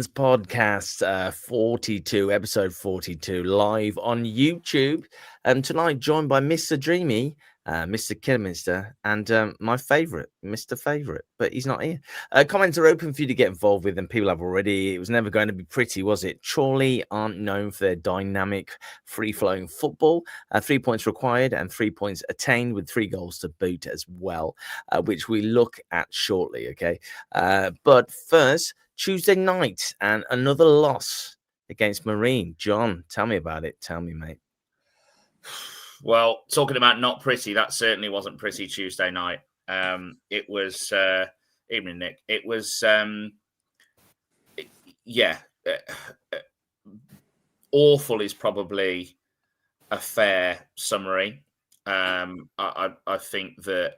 Fans Podcast 42, episode 42, live on YouTube. Tonight, joined by Mr. Dreamy, Mr. Kidderminster, and my favourite, Mr. Favourite, but he's not here. Comments are open for you to get involved with, and people have already. It was never going to be pretty, was it? Chorley aren't known for their dynamic, free-flowing football. 3 points required and 3 points attained with 3 goals to boot as well, which we look at shortly, okay? But first, Tuesday night and another loss against Marine. John, tell me about it. Tell me, mate. Well, talking about not pretty, that certainly wasn't pretty Tuesday night. It was evening, Nick. It was awful is probably a fair summary. I think that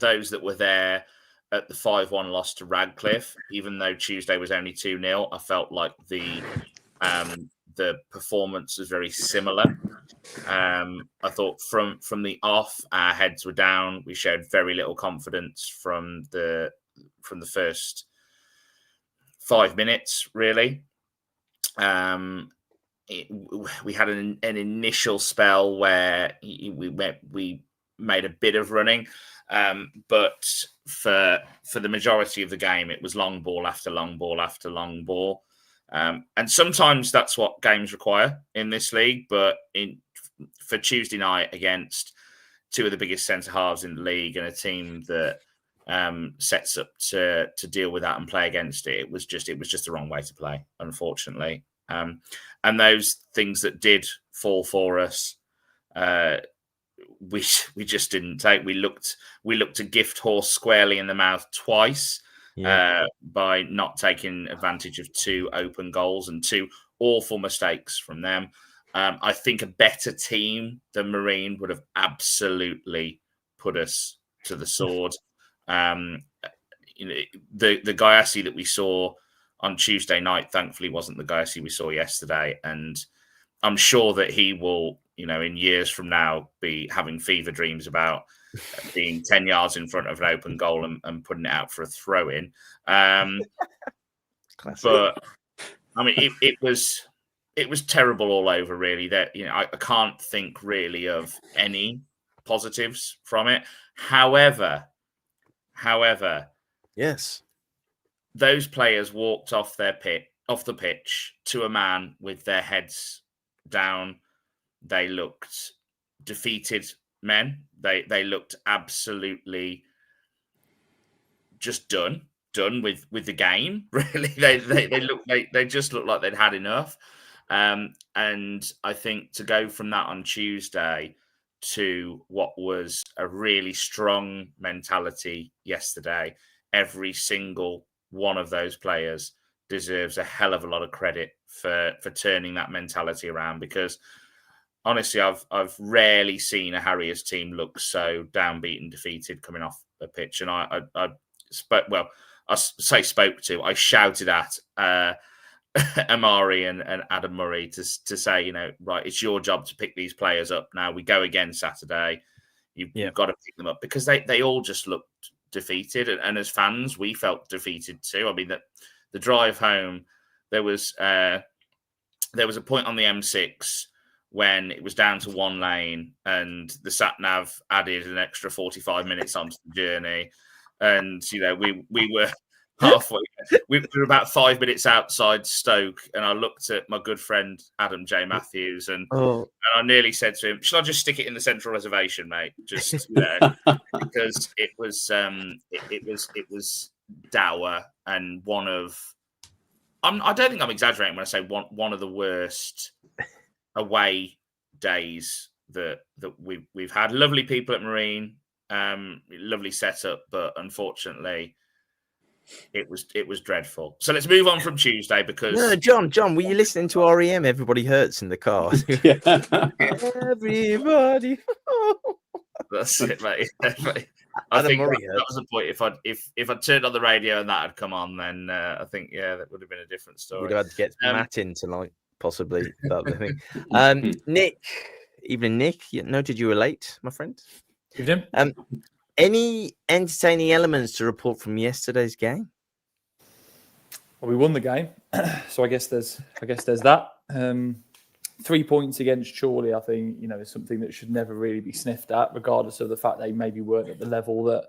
those that were there at the 5-1 loss to Radcliffe, even though Tuesday was only 2-0, I felt like the performance was very similar. I thought from the off, our heads were down. We showed very little confidence from the first 5 minutes, really. We had an initial spell where we made a bit of running, but for the majority of the game, it was long ball after long ball after long ball. And sometimes that's what games require in this league. But for Tuesday night against two of the biggest centre halves in the league and a team that sets up to deal with that and play against it, it was just the wrong way to play, unfortunately. And those things that did fall for us, we just didn't take. We looked a gift horse squarely in the mouth twice. By not taking advantage of 2 open goals and 2 awful mistakes from them. I think a better team than Marine would have absolutely put us to the sword. The Gayassi that we saw on Tuesday night, thankfully, wasn't the Gayassi we saw yesterday. And I'm sure that he will, in years from now, be having fever dreams about being 10 yards in front of an open goal and putting it out for a throw-in. But I mean, it was terrible all over, really. That I can't think really of any positives from it. However, yes, those players walked off the pitch to a man with their heads down. They looked defeated men. They looked absolutely just done with the game. Really, they just looked like they'd had enough. And I think to go from that on Tuesday to what was a really strong mentality yesterday, every single one of those players deserves a hell of a lot of credit for turning that mentality around, because honestly, I've rarely seen a Harriers team look so downbeat and defeated coming off the pitch. And I shouted at Amari and Adam Murray to say, right, it's your job to pick these players up. Now we go again Saturday. You've got to pick them up, because they all just looked defeated. And as fans, we felt defeated too. I mean, the drive home, there was a point on the M6 when it was down to 1 lane and the sat-nav added an extra 45 minutes onto the journey. And, we were halfway. We were about 5 minutes outside Stoke, and I looked at my good friend, Adam J. Matthews, and I nearly said to him, should I just stick it in the central reservation, mate? Just, because it was dour and one of... I don't think I'm exaggerating when I say one of the worst away days that we've had. Lovely people at Marine, lovely setup, but unfortunately it was dreadful. So let's move on from Tuesday, because no, John, were you listening to REM? Everybody Hurts in the car. Everybody. That's it, mate. I think that was the point. If I turned on the radio and that had come on, then I think that would have been a different story. We'd have had to get Matt in tonight, possibly. That the thing. Nick, evening, Nick. Noted you were late, my friend. Evening. Any entertaining elements to report from yesterday's game? Well, we won the game, so I guess there's that. 3 points against Chorley, I think, is something that should never really be sniffed at, regardless of the fact they maybe weren't at the level that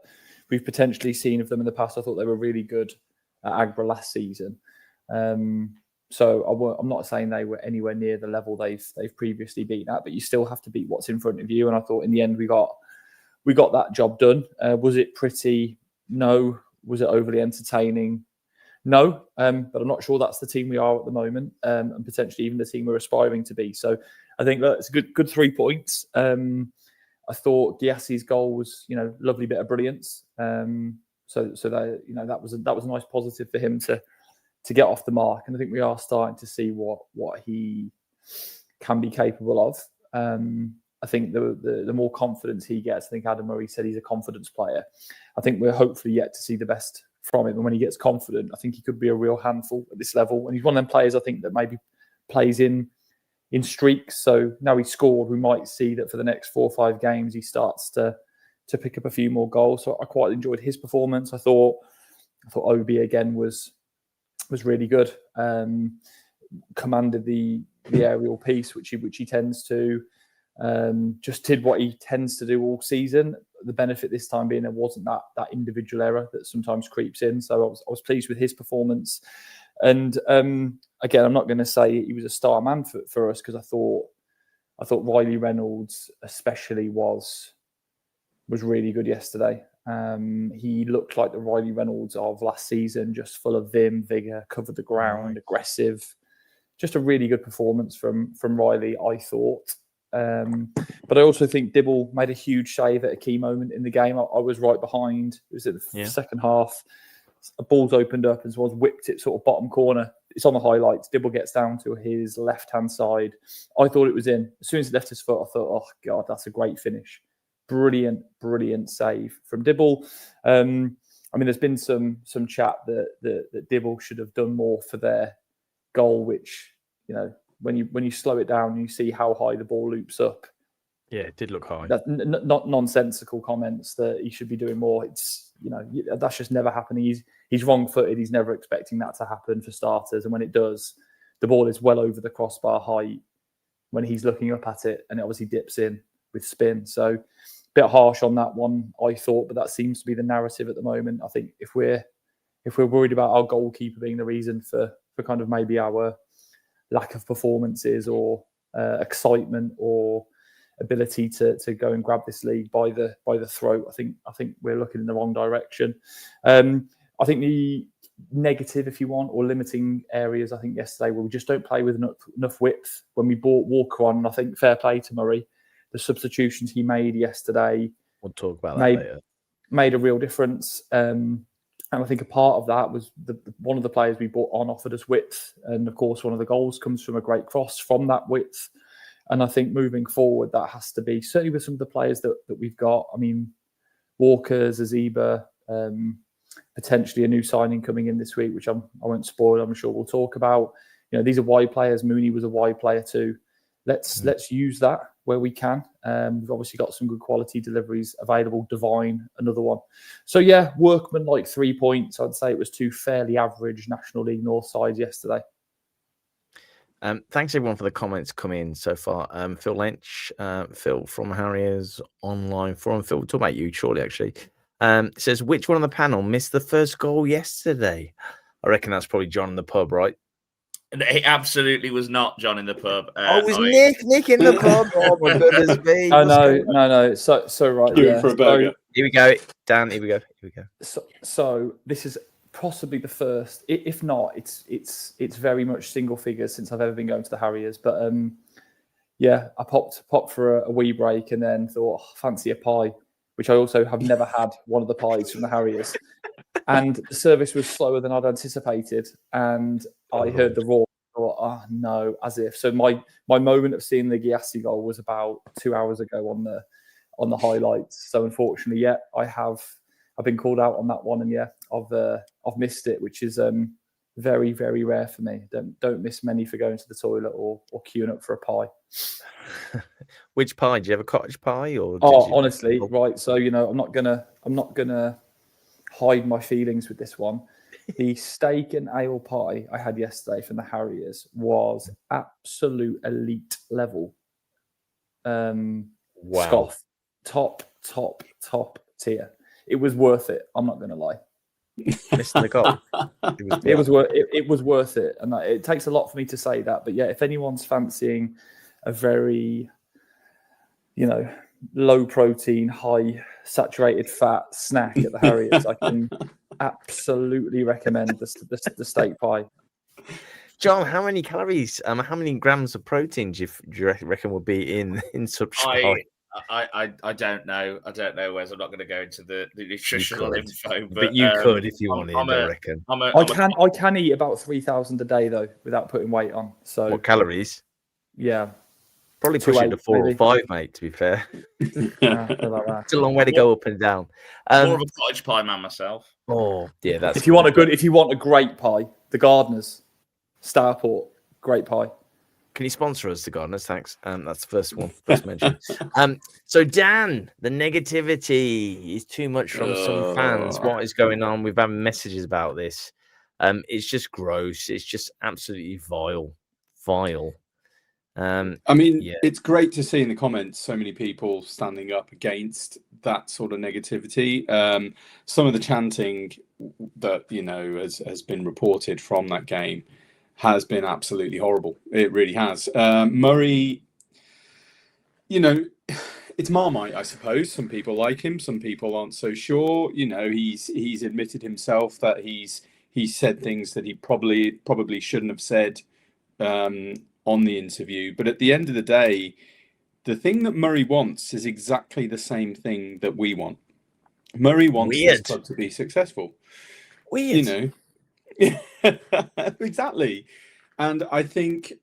we've potentially seen of them in the past. I thought they were really good at Agbra last season. So I'm not saying they were anywhere near the level they've previously beaten at, but you still have to beat what's in front of you. And I thought in the end we got that job done. Was it pretty? No. Was it overly entertaining? No. But I'm not sure that's the team we are at the moment, and potentially even the team we're aspiring to be. So I think that's a good 3 points. I thought Giassi's goal was, lovely bit of brilliance. So that that was a nice positive for him to get off the mark, and I think we are starting to see what he can be capable of. I think the more confidence he gets, I think Adam Murray said he's a confidence player. I think we're hopefully yet to see the best from him, and when he gets confident, I think he could be a real handful at this level. And he's one of them players I think that maybe plays in streaks. So now he's scored, we might see that for the next 4 or 5 games he starts to pick up a few more goals. So I quite enjoyed his performance. I thought Obi again was really good. Commanded the aerial piece, which he tends to. Just did what he tends to do all season. The benefit this time being there wasn't that individual error that sometimes creeps in. So I was pleased with his performance. And again, I'm not going to say he was a star man for us, because I thought Riley Reynolds especially was really good yesterday. He looked like the Riley Reynolds of last season, just full of vim, vigour, covered the ground, aggressive. Just a really good performance from Riley, I thought. But I also think Dibble made a huge save at a key moment in the game. I was right behind. It was at the second half. A ball's opened up and someone's whipped it sort of bottom corner. It's on the highlights. Dibble gets down to his left-hand side. I thought it was in. As soon as he left his foot, I thought, oh, God, that's a great finish. Brilliant save from Dibble. There's been some chat that Dibble should have done more for their goal, which, when you slow it down, you see how high the ball loops up. Yeah, it did look high. That's not nonsensical comments that he should be doing more. It's, that's just never happening. He's wrong-footed. He's never expecting that to happen for starters. And when it does, the ball is well over the crossbar height when he's looking up at it, and it obviously dips in with spin. So a bit harsh on that one, I thought, but that seems to be the narrative at the moment. I think if we're worried about our goalkeeper being the reason for kind of maybe our lack of performances or excitement or ability to go and grab this league by the throat, I think we're looking in the wrong direction. I think the negative, if you want, or limiting areas, I think yesterday, where we just don't play with enough width. When we brought Walker on, I think fair play to Murray, the substitutions he made yesterday. We'll talk about that later. Made a real difference. And I think a part of that was one of the players we brought on offered us width. And of course, one of the goals comes from a great cross from that width. And I think moving forward, that has to be, certainly with some of the players that we've got. I mean, Walker, Zaziba, potentially a new signing coming in this week, which I won't spoil. I'm sure we'll talk about. These are wide players. Mooney was a wide player too. Let's use that where we can. We've obviously got some good quality deliveries available. Divine, another one. So yeah, Workman, like 3 points. I'd say it was 2 fairly average National League North sides yesterday. Thanks everyone for the comments coming in so far. Phil Lynch, Phil from Harriers online forum. Phil, we'll talk about you shortly, actually. Says, which one on the panel missed the first goal yesterday? I reckon that's probably John in the pub, right? It absolutely was not John in the pub. It was Nick in the pub. Oh my goodness me! Oh no. So right. Yeah. For a burger. Here we go, Dan. Here we go. So this is possibly the first, if not, it's very much single figures since I've ever been going to the Harriers. But I popped for a wee break and then thought, fancy a pie, which I also have never had one of the pies from the Harriers. And the service was slower than I'd anticipated, and I heard the roar. Thought, oh no, as if. So my moment of seeing the Giassi goal was about 2 hours ago on the highlights. So unfortunately, I've been called out on that one, and I've missed it, which is very, very rare for me. Don't miss many for going to the toilet or queuing up for a pie. Which pie? Do you have a cottage pie or? Honestly, right. So I'm not gonna hide my feelings with this one. The steak and ale pie I had yesterday from the Harriers was absolute elite level. Wow. Scoff. Top tier. It was worth it. I'm not going to lie. Missing the goal. It was worth it. And it takes a lot for me to say that. But yeah, if anyone's fancying a very, low protein, high saturated fat snack at the Harriers, I can absolutely recommend the steak pie. John, how many calories, how many grams of protein do you reckon will be in such pie? I don't know. I don't know, Wes. I'm not going to go into the nutritional info, but you could if you wanted. I reckon. I can eat about 3,000 a day though, without putting weight on. So what calories? Yeah, probably push it to 4 or 5, mate. To be fair, it's a long way to go up and down. More of a cottage pie man myself. Oh yeah, that's if you want a great pie, the Gardeners, Starport, great pie. Can you sponsor us, the Gardeners? Thanks. That's the first mention. So Dan, the negativity is too much from some fans. What is going on? We've had messages about this. It's just gross. It's just absolutely vile. It's great to see in the comments so many people standing up against that sort of negativity. Some of the chanting that has been reported from that game has been absolutely horrible. It really has. Murray, it's Marmite, I suppose. Some people like him, some people aren't so sure. He's admitted himself that he's said things that he probably shouldn't have said on the interview. But at the end of the day, the thing that Murray wants is exactly the same thing that we want. Murray wants this club to be successful. Weird. Exactly. And I think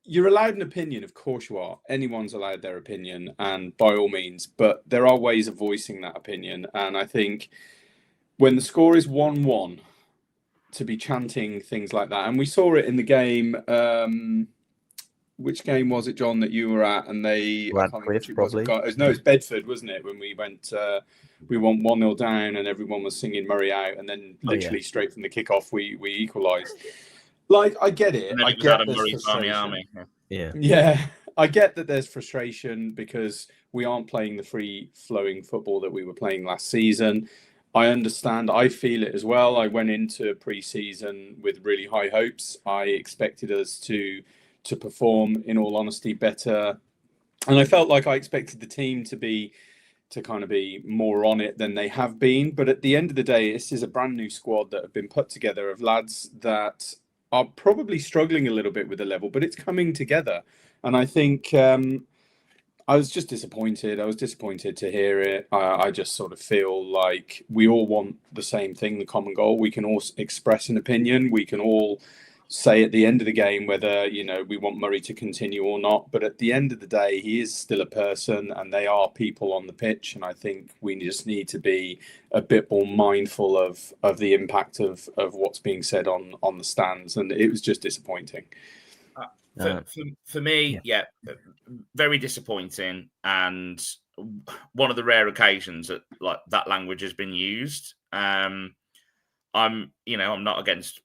you're allowed an opinion. Of course you are. Anyone's allowed their opinion, and by all means, but there are ways of voicing that opinion. And I think when the score is 1-1, to be chanting things like that, and we saw it in the game. Which game was it, John, that you were at? And Radcliffe, probably. It's Bedford, wasn't it? When we went, we went 1-0 down, and everyone was singing Murray out, and then literally straight from the kickoff, we equalised. Like, I get it. And then it was Adam Murray's Army. Yeah, I get that there's frustration because we aren't playing the free-flowing football that we were playing last season. I understand. I feel it as well. I went into pre-season with really high hopes. I expected us to perform, in all honesty, better. And I felt like I expected the team to kind of be more on it than they have been. But at the end of the day, this is a brand new squad that have been put together of lads that are probably struggling a little bit with the level, but it's coming together. And I think I was just disappointed. I was disappointed to hear it. I just sort of feel like we all want the same thing, the common goal. We can all express an opinion. We can all say at the end of the game whether we want Murray to continue or not, but at the end of the day he is still a person and they are people on the pitch, and I think we just need to be a bit more mindful of the impact of what's being said on the stands, and it was just disappointing. For me, very disappointing, and one of the rare occasions that like that language has been used. I'm not against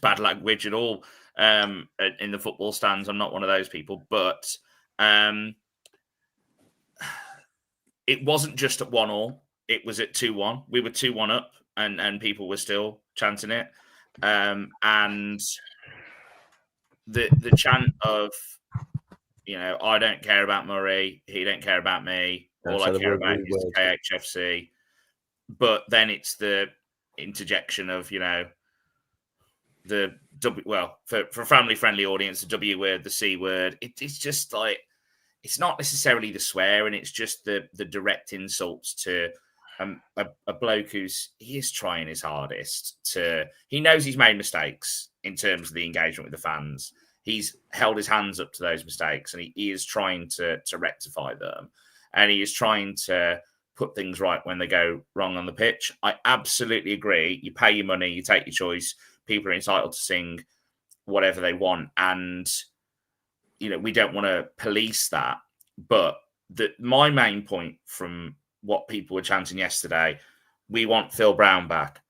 bad language at all in the football stands. I'm not one of those people, but it wasn't just at 1-1. It was at 2-1. We were 2-1 up, and people were still chanting it. And the chant of, I don't care about Murray, he don't care about me. All I care about is KHFC. But then it's the interjection of, the for a family-friendly audience, the W word, the C word. It's just like, it's not necessarily the swearing, it's just the direct insults to a bloke he is trying his hardest he knows he's made mistakes in terms of the engagement with the fans. He's held his hands up to those mistakes, and he is trying to rectify them, and he is trying to put things right when they go wrong on the pitch. I absolutely agree. You pay your money, you take your choice. People are entitled to sing whatever they want. And, we don't want to police that. But my main point from what people were chanting yesterday, we want Phil Brown back.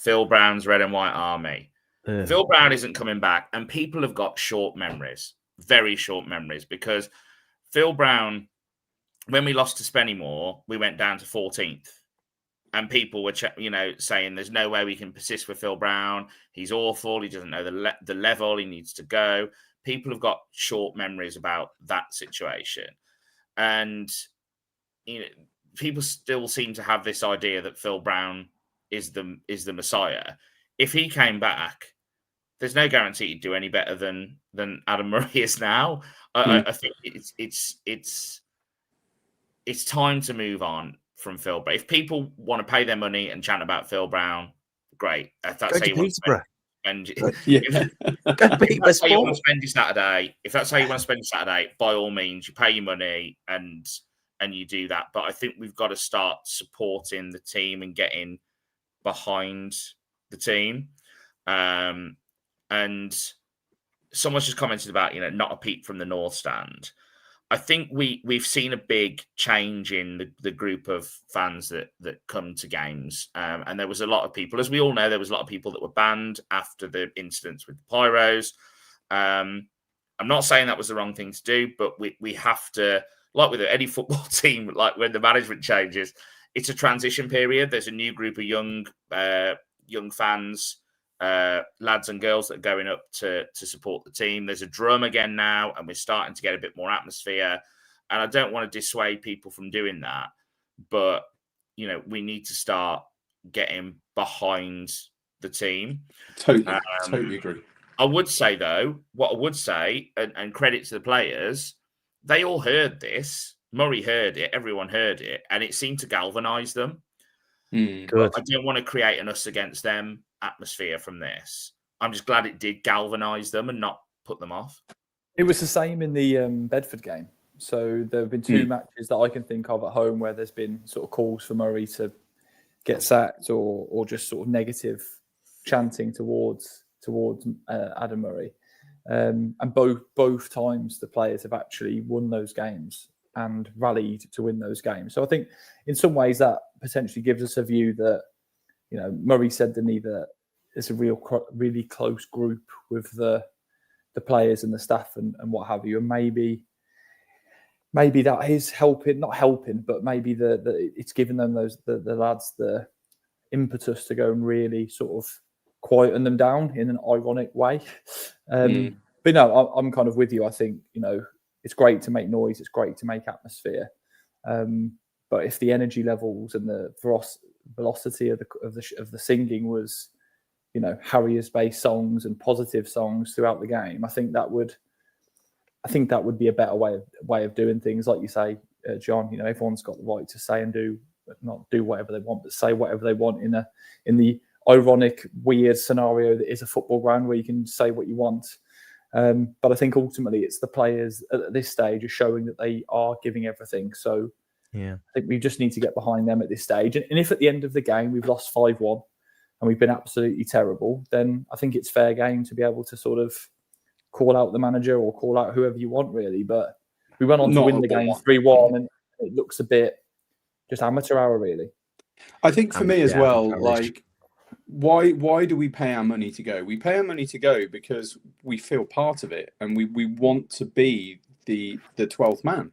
Phil Brown's Red and White Army. Phil Brown isn't coming back, and people have got short memories, very short memories, because Phil Brown, when we lost to Spennymoor, we went down to 14th. And people were, saying there's no way we can persist with Phil Brown. He's awful. He doesn't know the level. He needs to go. People have got short memories about that situation. And people still seem to have this idea that Phil Brown is the Messiah. If he came back, there's no guarantee he'd do any better than Adam Murray is now. I think it's time to move on from Phil Brown. If people want to pay their money and chant about Phil Brown, great. If that's how you want to spend your Saturday, if that's how you want to spend your Saturday, by all means, you pay your money and you do that. But I think we've got to start supporting the team and getting behind the team. And someone's just commented about, not a peep from the North Stand. I think we've seen a big change in the group of fans that come to games. And there was a lot of people, as we all know, there was a lot of people that were banned after the incidents with the Pyros. I'm not saying that was the wrong thing to do, but we have to, like with any football team, like when the management changes, it's a transition period. There's a new group of young fans, lads and girls that are going up to support the team. There's a drum again now, and we're starting to get a bit more atmosphere. And I don't want to dissuade people from doing that, but we need to start getting behind the team. Totally agree. I would say though, and credit to the players, they all heard this. Murray heard it, everyone heard it, and it seemed to galvanise them. Good. I don't want to create an us against them atmosphere from this. I'm just glad it did galvanise them and not put them off. It was the same in the Bedford game. So there have been two matches that I can think of at home where there's been sort of calls for Murray to get sacked or just sort of negative chanting towards Adam Murray. And both times the players have actually won those games and rallied to win those games. So I think in some ways that potentially gives us a view that, Murray said to me that it's a really close group with the players and the staff and what have you. And maybe that is not helping, but maybe it's given them the lads the impetus to go and really sort of quieten them down in an ironic way. But no, I'm kind of with you. I think, it's great to make noise. It's great to make atmosphere. But if the energy levels and the velocity of the singing was, Harriers-based songs and positive songs throughout the game, I think that would be a better way of doing things. Like you say, John, everyone's got the right to say and do, not do whatever they want, but say whatever they want in the ironic, weird scenario that is a football ground where you can say what you want. But I think ultimately it's the players at this stage are showing that they are giving everything. So I think we just need to get behind them at this stage. And if at the end of the game we've lost 5-1 and we've been absolutely terrible, then I think it's fair game to be able to sort of call out the manager or call out whoever you want, really. But we went on to win the game 3-1 and it looks a bit just amateur hour, really. I think for me as well, like, why do we pay our money to go? We pay our money to go because we feel part of it and we want to be the 12th man.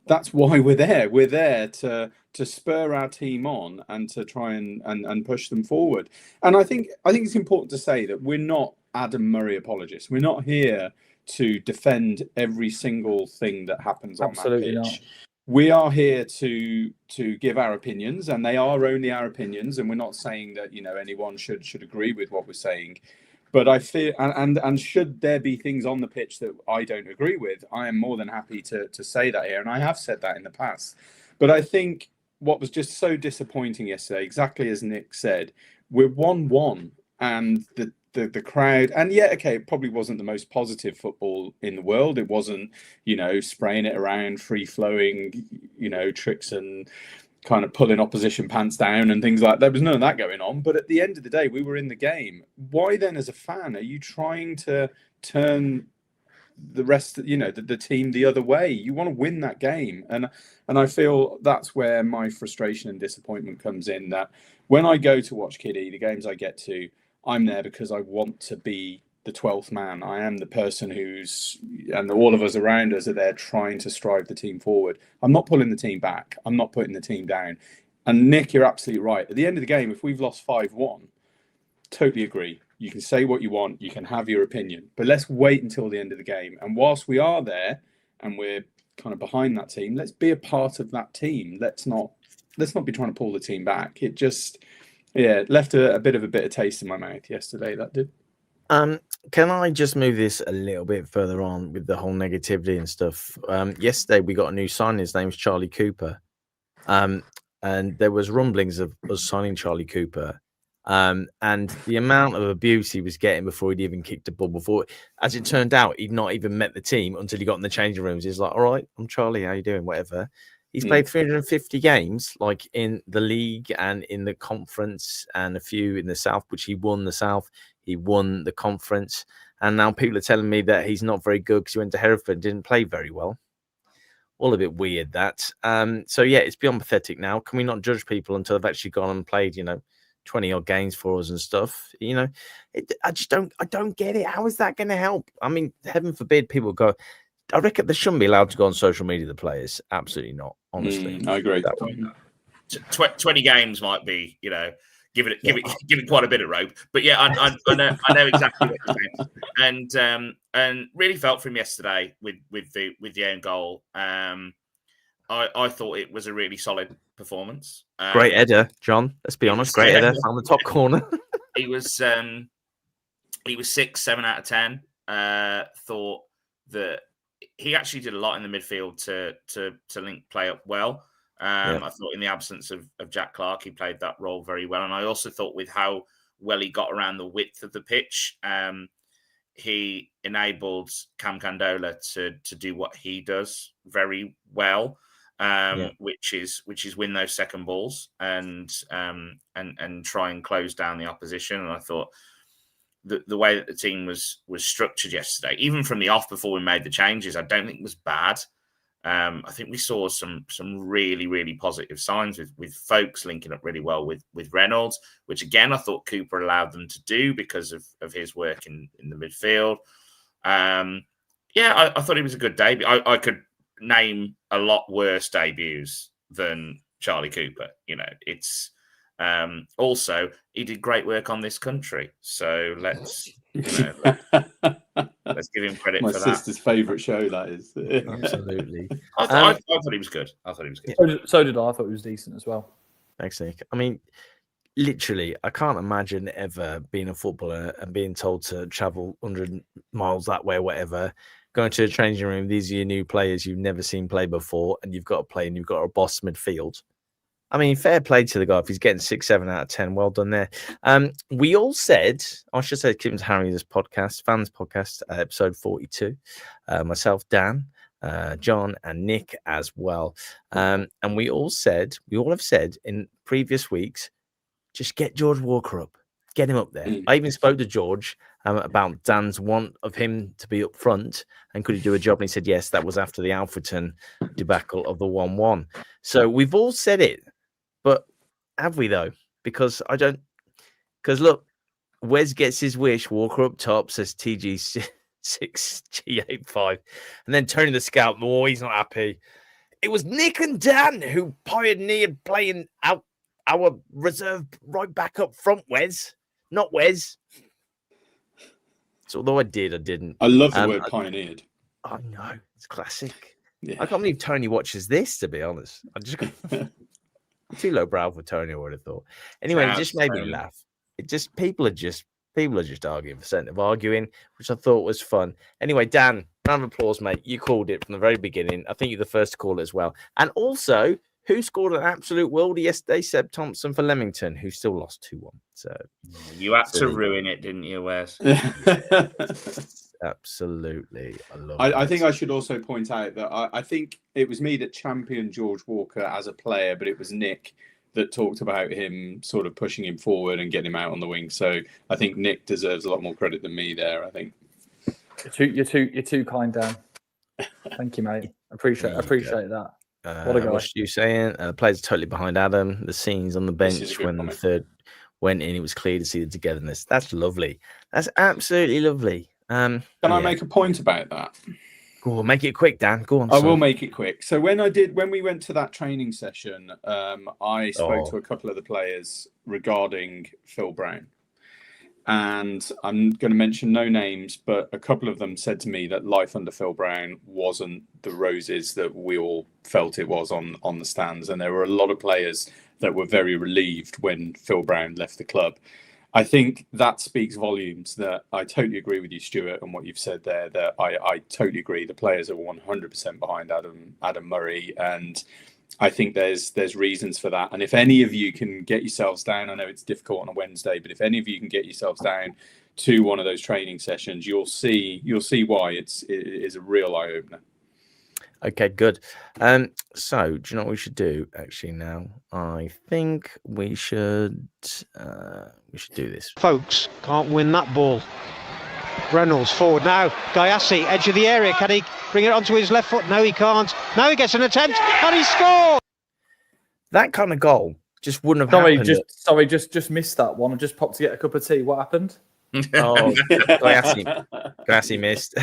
That's why we're there. We're there to spur our team on and to try and push them forward. And I think it's important to say that we're not Adam Murray apologists. We're not here to defend every single thing that happens on that pitch. Not. We are here to give our opinions, and they are only our opinions. And we're not saying that anyone should agree with what we're saying. But I feel, and should there be things on the pitch that I don't agree with, I am more than happy to say that here, and I have said that in the past. But I think what was just so disappointing yesterday, exactly as Nick said, we're 1-1, and the crowd, and it probably wasn't the most positive football in the world. It wasn't, spraying it around, free flowing, tricks and kind of pulling opposition pants down and things like that. There was none of that going on. But at the end of the day, we were in the game. Why then, as a fan, are you trying to turn the rest, the team the other way. You want to win that game, and I feel that's where my frustration and disappointment comes in. That when I go to watch Kiddie, the games I get to, I'm there because I want to be the 12th man. I am the person and all of us around us are there trying to strive the team forward. I'm not pulling the team back. I'm not putting the team down. And Nick, you're absolutely right. At the end of the game, if we've lost 5-1, totally agree. You can say what you want. You can have your opinion. But let's wait until the end of the game. And whilst we are there and we're kind of behind that team, let's be a part of that team. Let's not be trying to pull the team back. It just, left a bit of a bitter taste in my mouth yesterday, that did. Can I just move this a little bit further on with the whole negativity and stuff? Yesterday we got a new sign. His name's Charlie Cooper. And there was rumblings of us signing Charlie Cooper. And the amount of abuse he was getting before he'd even kicked a ball before, as it turned out, he'd not even met the team until he got in the changing rooms. He's like, all right, I'm Charlie. How you doing? Whatever. He's played 350 games, like in the league and in the conference and a few in the South, which he won the South. He won the conference. And now people are telling me that he's not very good because he went to Hereford and didn't play very well. All a bit weird, that. So, it's beyond pathetic now. Can we not judge people until they've actually gone and played, 20 odd games for us and stuff? I don't get it. How is that going to help? I mean, heaven forbid people go. I reckon they shouldn't be allowed to go on social media, the players. Absolutely not, honestly. I agree. 20 games might be, give it quite a bit of rope. But I know exactly what you're saying. And really felt for him yesterday with the own goal. I thought it was a really solid performance. Great header, John. Let's be honest. Great header on the top corner. He was 7 out of 10. Thought that he actually did a lot in the midfield to link play up well. I thought in the absence of Jack Clark, he played that role very well. And I also thought with how well he got around the width of the pitch, he enabled Cam Candola to do what he does very well, which is win those second balls and try and close down the opposition. And I thought the way that the team was structured yesterday, even from the off before we made the changes, I don't think was bad. I think we saw some really, really positive signs with folks linking up really well with Reynolds, which again I thought Cooper allowed them to do because of his work in the midfield. I thought it was a good debut. I could name a lot worse debuts than Charlie Cooper. It's also he did great work on This Country, so let's let's give him credit for that. My sister's favourite show, that is. Absolutely. I thought he was good. So did I. I thought it was decent as well. Thanks, Nick. I mean, literally, I can't imagine ever being a footballer and being told to travel 100 miles that way or whatever, going to a changing room. These are your new players you've never seen play before, and you've got to play and you've got a boss midfield. I mean, fair play to the guy. If he's getting 6, 7 out of 10, well done there. We all said, I should say, Kidderminster Harriers podcast, fans podcast, episode 42. Myself, Dan, John, and Nick as well. And we all have said in previous weeks, just get George Walker up, get him up there. I even spoke to George about Dan's want of him to be up front and could he do a job? And he said yes. That was after the Alfreton debacle of the 1-1. So we've all said it. But have we, though? Because look, Wes gets his wish. Walker up top, says TG6G85. And then Tony the Scout, he's not happy. It was Nick and Dan who pioneered playing out our reserve right back up front, Wes. Not Wes. So although I didn't. I love the word pioneered. I know. It's classic. Yeah. I can't believe Tony watches this, to be honest. Too lowbrow for Tony, I would have thought. Anyway, it just made me laugh. People are just arguing for the sake of arguing, which I thought was fun. Anyway, Dan, round of applause, mate. You called it from the very beginning. I think you're the first to call it as well. And also, who scored an absolute worldie yesterday? Seb Thompson for Leamington, who still lost 2-1. So you had to ruin it, didn't you, Wes? Absolutely. I think I should also point out that I think it was me that championed George Walker as a player, but it was Nick that talked about him sort of pushing him forward and getting him out on the wing. So I think Nick deserves a lot more credit than me there, I think. You're too kind, Dan. Thank you, mate. Appreciate that. What a guy. What's you saying? Players are totally behind Adam. The scenes on the bench when the third went in, it was clear to see the togetherness. That's lovely. That's absolutely lovely. Can I make a point about that? Go on, make it quick, Dan. Go on. I will make it quick. So when we went to that training session, I spoke to a couple of the players regarding Phil Brown. And I'm going to mention no names, but a couple of them said to me that life under Phil Brown wasn't the roses that we all felt it was on the stands. And there were a lot of players that were very relieved when Phil Brown left the club. I think that speaks volumes. That I totally agree with you, Stuart, and what you've said there. That I totally agree. The players are 100% behind Adam Murray, and I think there's reasons for that. And if any of you can get yourselves down, I know it's difficult on a Wednesday, but if any of you can get yourselves down to one of those training sessions, you'll see why it is a real eye opener. Okay, good. So do you know what we should do actually now? I think we should do this. Folks can't win that ball. Reynolds forward now. Gayassi, edge of the area. Can he bring it onto his left foot? No, he can't. Now he gets an attempt and he scores. That kind of goal just wouldn't have happened. Just missed that one. I just popped to get a cup of tea. What happened? Oh, Gayassi missed.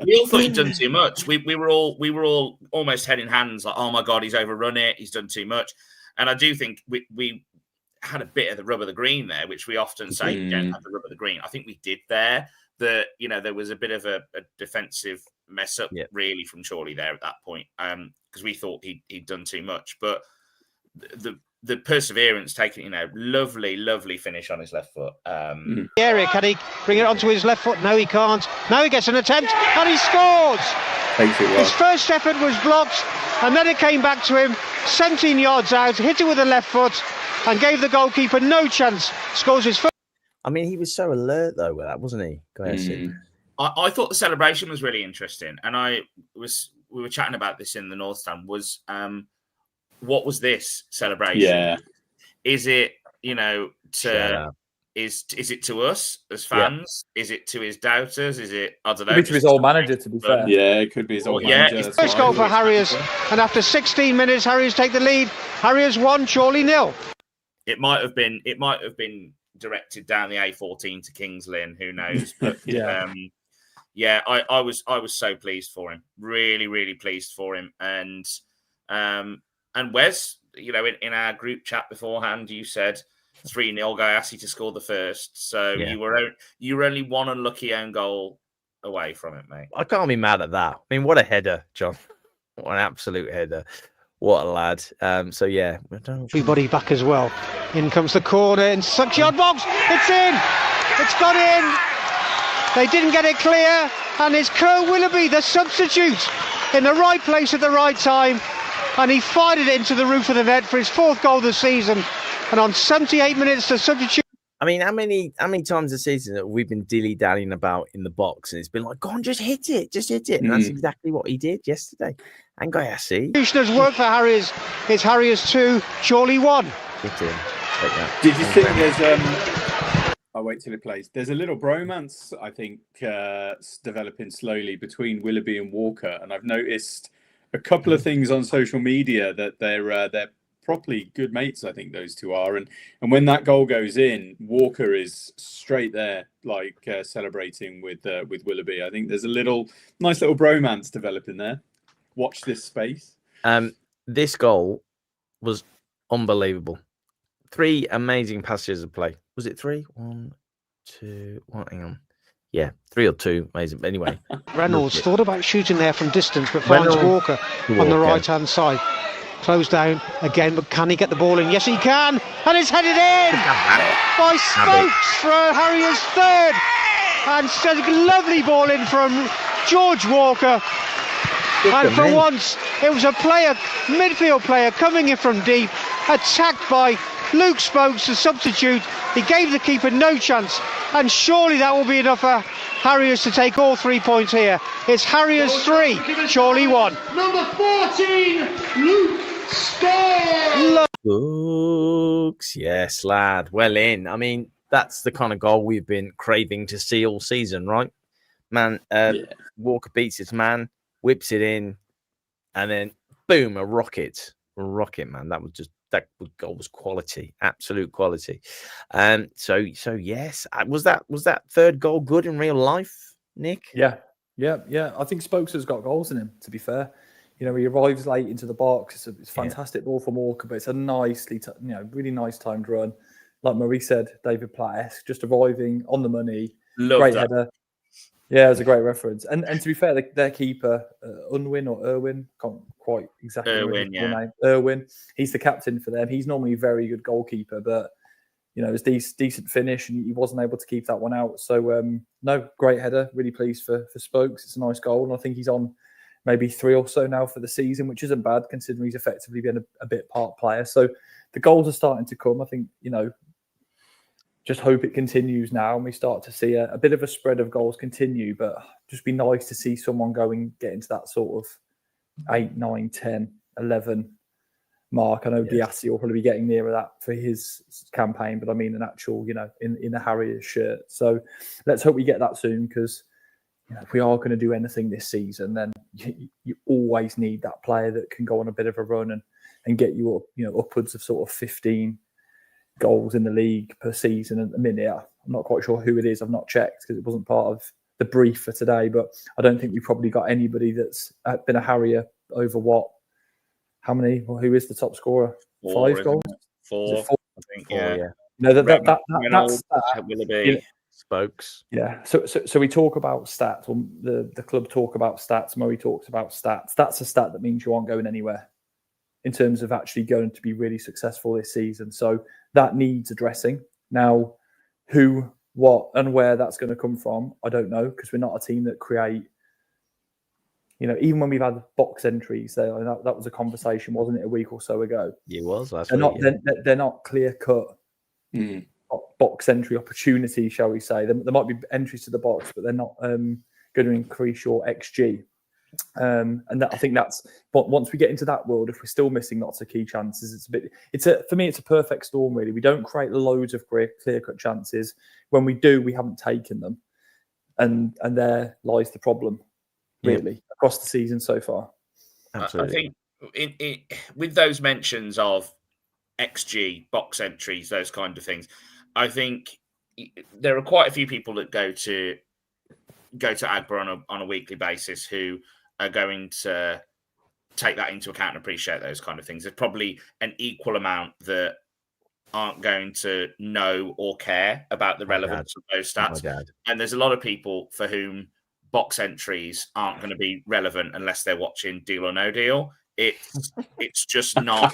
We all thought he'd done too much. We were all almost head in hands, like, oh my God, he's overrun it. He's done too much. And I do think we had a bit of the rub of the green there, which we often say you don't have the rub of the green. I think we did there. There was a bit of a defensive mess up really from Chorley there at that point, because we thought he'd done too much. But the perseverance, taking, lovely finish on his left foot. The area, can he bring it onto his left foot? No, he can't. Now he gets an attempt and he scores. His first effort was blocked, and then it came back to him 17 yards out, hit it with the left foot, and gave the goalkeeper no chance. Scores his first. I mean, he was so alert though with that, wasn't he? I thought the celebration was really interesting, and we were chatting about this in the North Stand. What was this celebration? Yeah, is it is it to us as fans? Yeah. Is it to his doubters? Is it, I don't know, to his old manager? To be fair, yeah, it could be his old manager. His first goal for Harriers, and after 16 minutes, Harriers take the lead. Harriers 1, Chorley 0. It might have been directed down the A14 to Kings Lynn. Who knows? But I was so pleased for him. Really, really pleased for him. And Wes, in our group chat beforehand, you said 3-0 Gayassi to score the first. So you were only one unlucky own goal away from it, mate. I can't be mad at that. I mean, what a header, John. What an absolute header. What a lad. Everybody back as well. In comes the corner in 6-yard box. It's in. It's gone in. They didn't get it clear. And it's Kerr Willoughby, the substitute, in the right place at the right time. And he fired it into the roof of the net for his 4th goal of the season. And on 78 minutes to substitute. I mean, how many times this season have we been dilly-dallying about in the box, and it's been like, go on, just hit it. And that's exactly what he did yesterday. And Gayassi. Has worked for Harriers. It's Harriers 2, Chorley 1. Did you think there's I'll wait till it plays. There's a little bromance, I think, developing slowly between Willoughby and Walker, and I've noticed a couple of things on social media that they're properly good mates. I think those two are, and when that goal goes in, Walker is straight there, like celebrating with Willoughby. I think there's a nice little bromance developing there. Watch this space. This goal was unbelievable. 3 amazing passages of play. Was it 3? 1, 2, 1. Hang on. Yeah, 3 or 2. Amazing. Anyway, Reynolds thought about shooting there from distance, but finds Walker on the right-hand side. Closed down again, but can he get the ball in? Yes, he can. And it's headed in by Spokes for Harriers' 3rd. And a lovely ball in from George Walker. And for once, it was a midfield player coming in from deep, attacked by Luke Spokes, the substitute. He gave the keeper no chance, and surely that will be enough for Harriers to take all 3 points here. It's Harriers 3, Chorley 1. Number 14, Luke Spokes. Yes, lad. Well in. I mean, that's the kind of goal we've been craving to see all season, right? man. Walker beats his man, whips it in, and then boom, a rocket, man. That goal was quality, absolute quality. So yes, was that third goal good in real life, Nick? Yeah. I think Spokes has got goals in him. To be fair, he arrives late into the box. It's a fantastic ball from Walker, but it's a nicely, really nice timed run. Like Murray said, David Platt-esque, just arriving on the money. Great header. Yeah, it was a great reference. And to be fair, their keeper, Unwin or Irwin, can't quite exactly remember his full name. Irwin, he's the captain for them. He's normally a very good goalkeeper, but it was decent finish, and he wasn't able to keep that one out. So no, great header. Really pleased for Spokes. It's a nice goal, and I think he's on maybe 3 or so now for the season, which isn't bad considering he's effectively been a bit part player. So the goals are starting to come. I think just hope it continues now and we start to see a bit of a spread of goals continue, but just be nice to see someone get into that sort of 8, 9, 10, 11 mark. I know Diassi will probably be getting nearer that for his campaign, but I mean an actual, in the Harriers shirt. So let's hope we get that soon, because if we are going to do anything this season, then you always need that player that can go on a bit of a run and get you up, upwards of sort of 15 goals in the league per season at the minute. I'm not quite sure who it is. I've not checked because it wasn't part of the brief for today, but I don't think we've probably got anybody that's been a Harrier over how many? Well, who is the top scorer? 4, 5 goals? 4, I think. 4, yeah. No, that's Willoughby. Spokes. Yeah. So we talk about stats. Well, the club talk about stats. Murray talks about stats. That's a stat that means you aren't going anywhere in terms of actually going to be really successful this season. So that needs addressing. Now, who, what, and where that's going to come from, I don't know, because we're not a team that create, even when we've had box entries, that was a conversation, wasn't it, a week or so ago? It was last week. They're not clear-cut box entry opportunities, shall we say. There might be entries to the box, but they're not going to increase your XG. I think that's, but once we get into that world, if we're still missing lots of key chances, for me, it's a perfect storm, really. We don't create loads of clear-cut chances. When we do, we haven't taken them. And there lies the problem, really, across the season so far. Absolutely. I think with those mentions of XG, box entries, those kind of things, I think there are quite a few people that go to Agba on a weekly basis who are going to take that into account and appreciate those kind of things. There's probably an equal amount that aren't going to know or care about the relevance of those stats. And there's a lot of people for whom box entries aren't going to be relevant unless they're watching Deal or No Deal. It's just not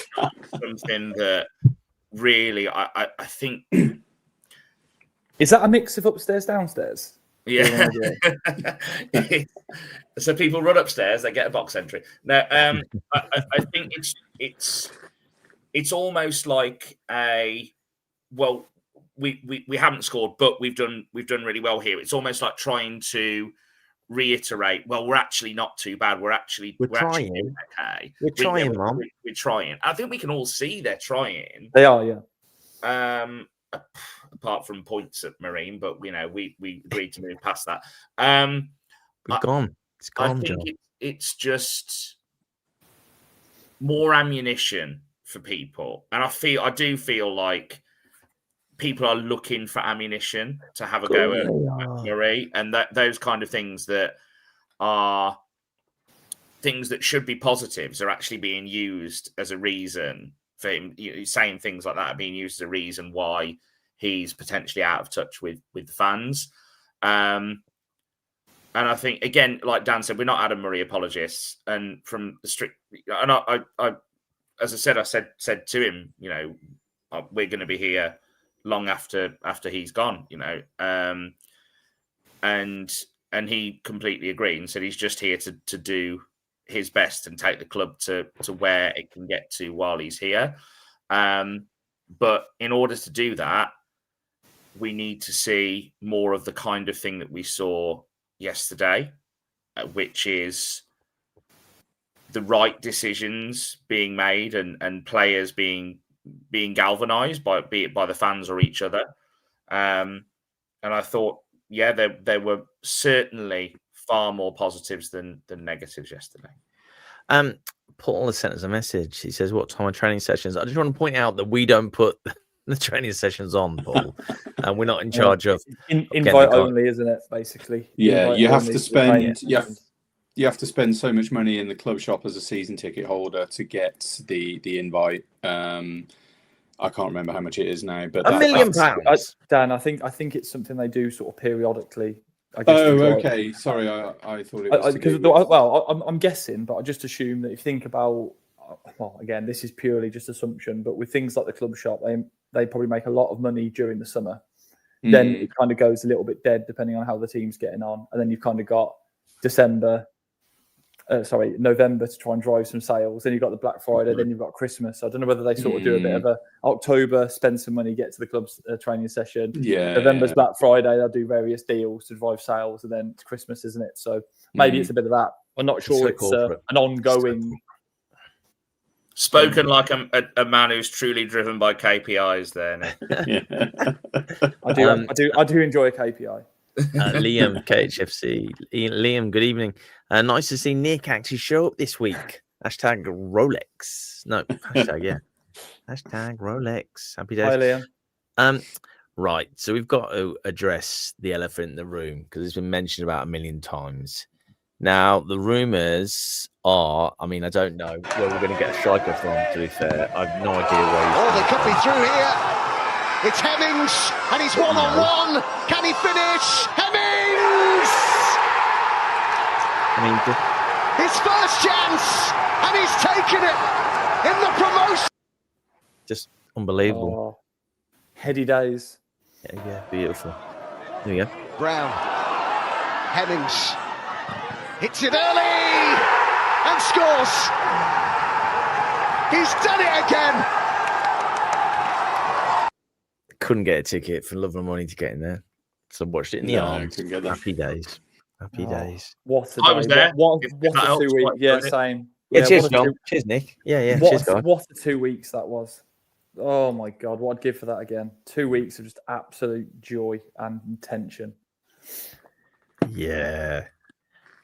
something that really I think. Is that a mix of upstairs, downstairs? Yeah. So people run upstairs, they get a box entry. Now, I think it's almost like we haven't scored, but we've done really well here. It's almost like trying to reiterate, well, we're actually not too bad. We're trying. Actually okay. We're trying, Mom. We're trying. I think we can all see they're trying. They are, yeah. Apart from points at Marine, but we agreed to move past that. It's gone. I think it's just more ammunition for people, and I do feel like people are looking for ammunition to have a go at Murray, and those kind of things that are things that should be positives are actually being used as a reason for him. Saying things like that are being used as a reason why he's potentially out of touch with the fans. And I think, again, like Dan said, we're not Adam Murray apologists. And from the strict, and I as I said to him, we're going to be here long after he's gone, and he completely agreed and said he's just here to do his best and take the club to where it can get to while he's here. But in order to do that, we need to see more of the kind of thing that we saw yesterday, which is the right decisions being made and players being galvanized by the fans or each other. And I thought yeah, there were certainly far more positives than negatives yesterday. Paul has sent us a message. He says, "What time are training sessions?" I just want to point out that we don't put the training sessions on, Paul, and we're not in charge of invite only, isn't it? Basically, yeah. Invite you have only to for the training spend. You have to spend so much money in the club shop as a season ticket holder to get the invite. I can't remember how much it is now, but £1 million. Dan, I think it's something they do sort of periodically. I Oh, guess okay. Sorry, I thought it was because I'm guessing, but I just assume that if you think about, well, again, this is purely just assumption, but with things like the club shop, they probably make a lot of money during the summer. Then it kind of goes a little bit dead depending on how the team's getting on, and then you've kind of got November to try and drive some sales. Then you've got the Black Friday, then you've got Christmas. I don't know whether they sort of do a bit of a October, spend some money, get to the club's training session. Yeah. November's Black Friday, they'll do various deals to drive sales, and then it's Christmas, isn't it? So maybe it's a bit of that. I'm not sure it's an ongoing. Spoken like a man who's truly driven by KPIs there, Nick. I do enjoy a KPI. Liam, KHFC. Liam, good evening. Nice to see Nick actually show up this week. Hashtag Rolex. No, hashtag, yeah. Hashtag Rolex. Happy days. Hi, Liam. Right, so we've got to address the elephant in the room because it's been mentioned about 1 million times. Now, the rumours are, I mean, I don't know where we're going to get a striker from, to be fair. I have no idea where he's they could be through here. It's Hemmings, and he's one-on-one. Can he finish? Hemmings! I mean, his first chance, and he's taken it in the promotion. Just unbelievable. Oh, heady days. Yeah, beautiful. There we go. Brown, Hemmings, hits it early, and scores. He's done it again. Couldn't get a ticket for love and money to get in there, so watched it in the arms. Happy days. Happy days. What a day. I was there. What a 2 weeks. Yeah, same. Yeah, cheers, John. Cheers, Nick. Yeah. Cheers, guys. What a 2 weeks that was. Oh my God, what I'd give for that again. 2 weeks of just absolute joy and tension. Yeah.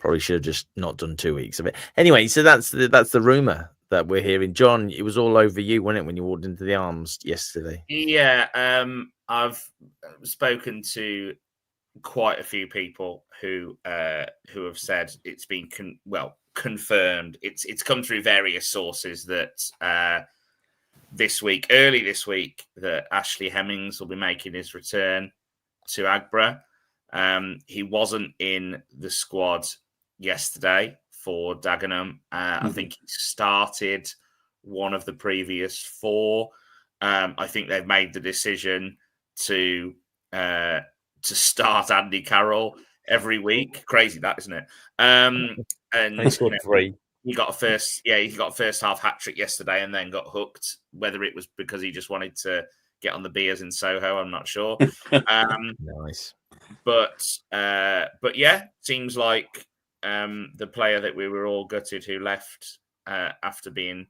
Probably should have just not done 2 weeks of it. Anyway, so that's the rumor that we're hearing. John, it was all over you, wasn't it, when you walked into the arms yesterday? Yeah, I've spoken to quite a few people who have said it's been confirmed. It's come through various sources that early this week, that Ashley Hemmings will be making his return to Agbra. He wasn't in the squad yesterday for Dagenham. I think he started one of the previous 4. I think they've made the decision to start Andy Carroll every week. Crazy that, isn't it? And he scored 3. He got a first half hat trick yesterday and then got hooked. Whether it was because he just wanted to get on the beers in Soho, I'm not sure. Nice. But yeah, seems like the player that we were all gutted who left after being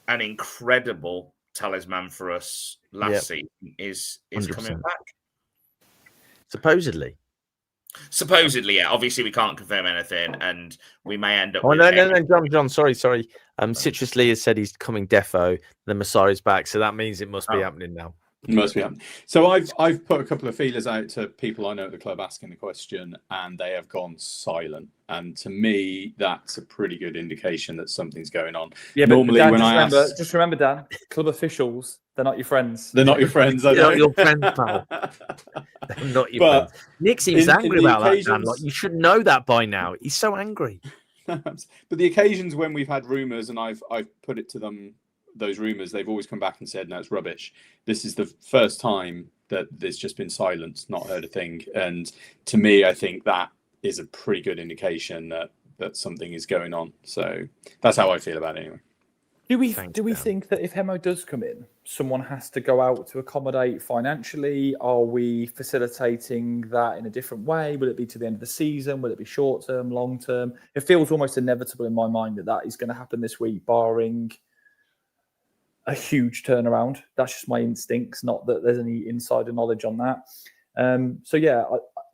an incredible talisman for us last season is 100%. Coming back. Supposedly, yeah. Obviously, we can't confirm anything, and we may end up. Oh no, John. Sorry. Citrus Lee has said he's coming defo. The Messiah is back, so that means it must be happening now. It must be happening. So I've put a couple of feelers out to people I know at the club asking the question, and they have gone silent. And to me, that's a pretty good indication that something's going on. Yeah, normally Dan, when just remember, Dan, club officials, they're not your friends. They're not your friends. They're not your friends, pal. They're not your friends. Nick seems angry about that, Dan. Like, you should know that by now. He's so angry. But the occasions when we've had rumours and I've put it to them, those rumours, they've always come back and said, no, it's rubbish. This is the first time that there's just been silence, not heard a thing. And to me, I think that is a pretty good indication that something is going on. So that's how I feel about it anyway. Do we think that if Hemo does come in, someone has to go out to accommodate financially? Are we facilitating that in a different way? Will it be to the end of the season? Will it be short term, long term? It feels almost inevitable in my mind that is going to happen this week, barring a huge turnaround. That's just my instincts, not that there's any insider knowledge on that. So yeah,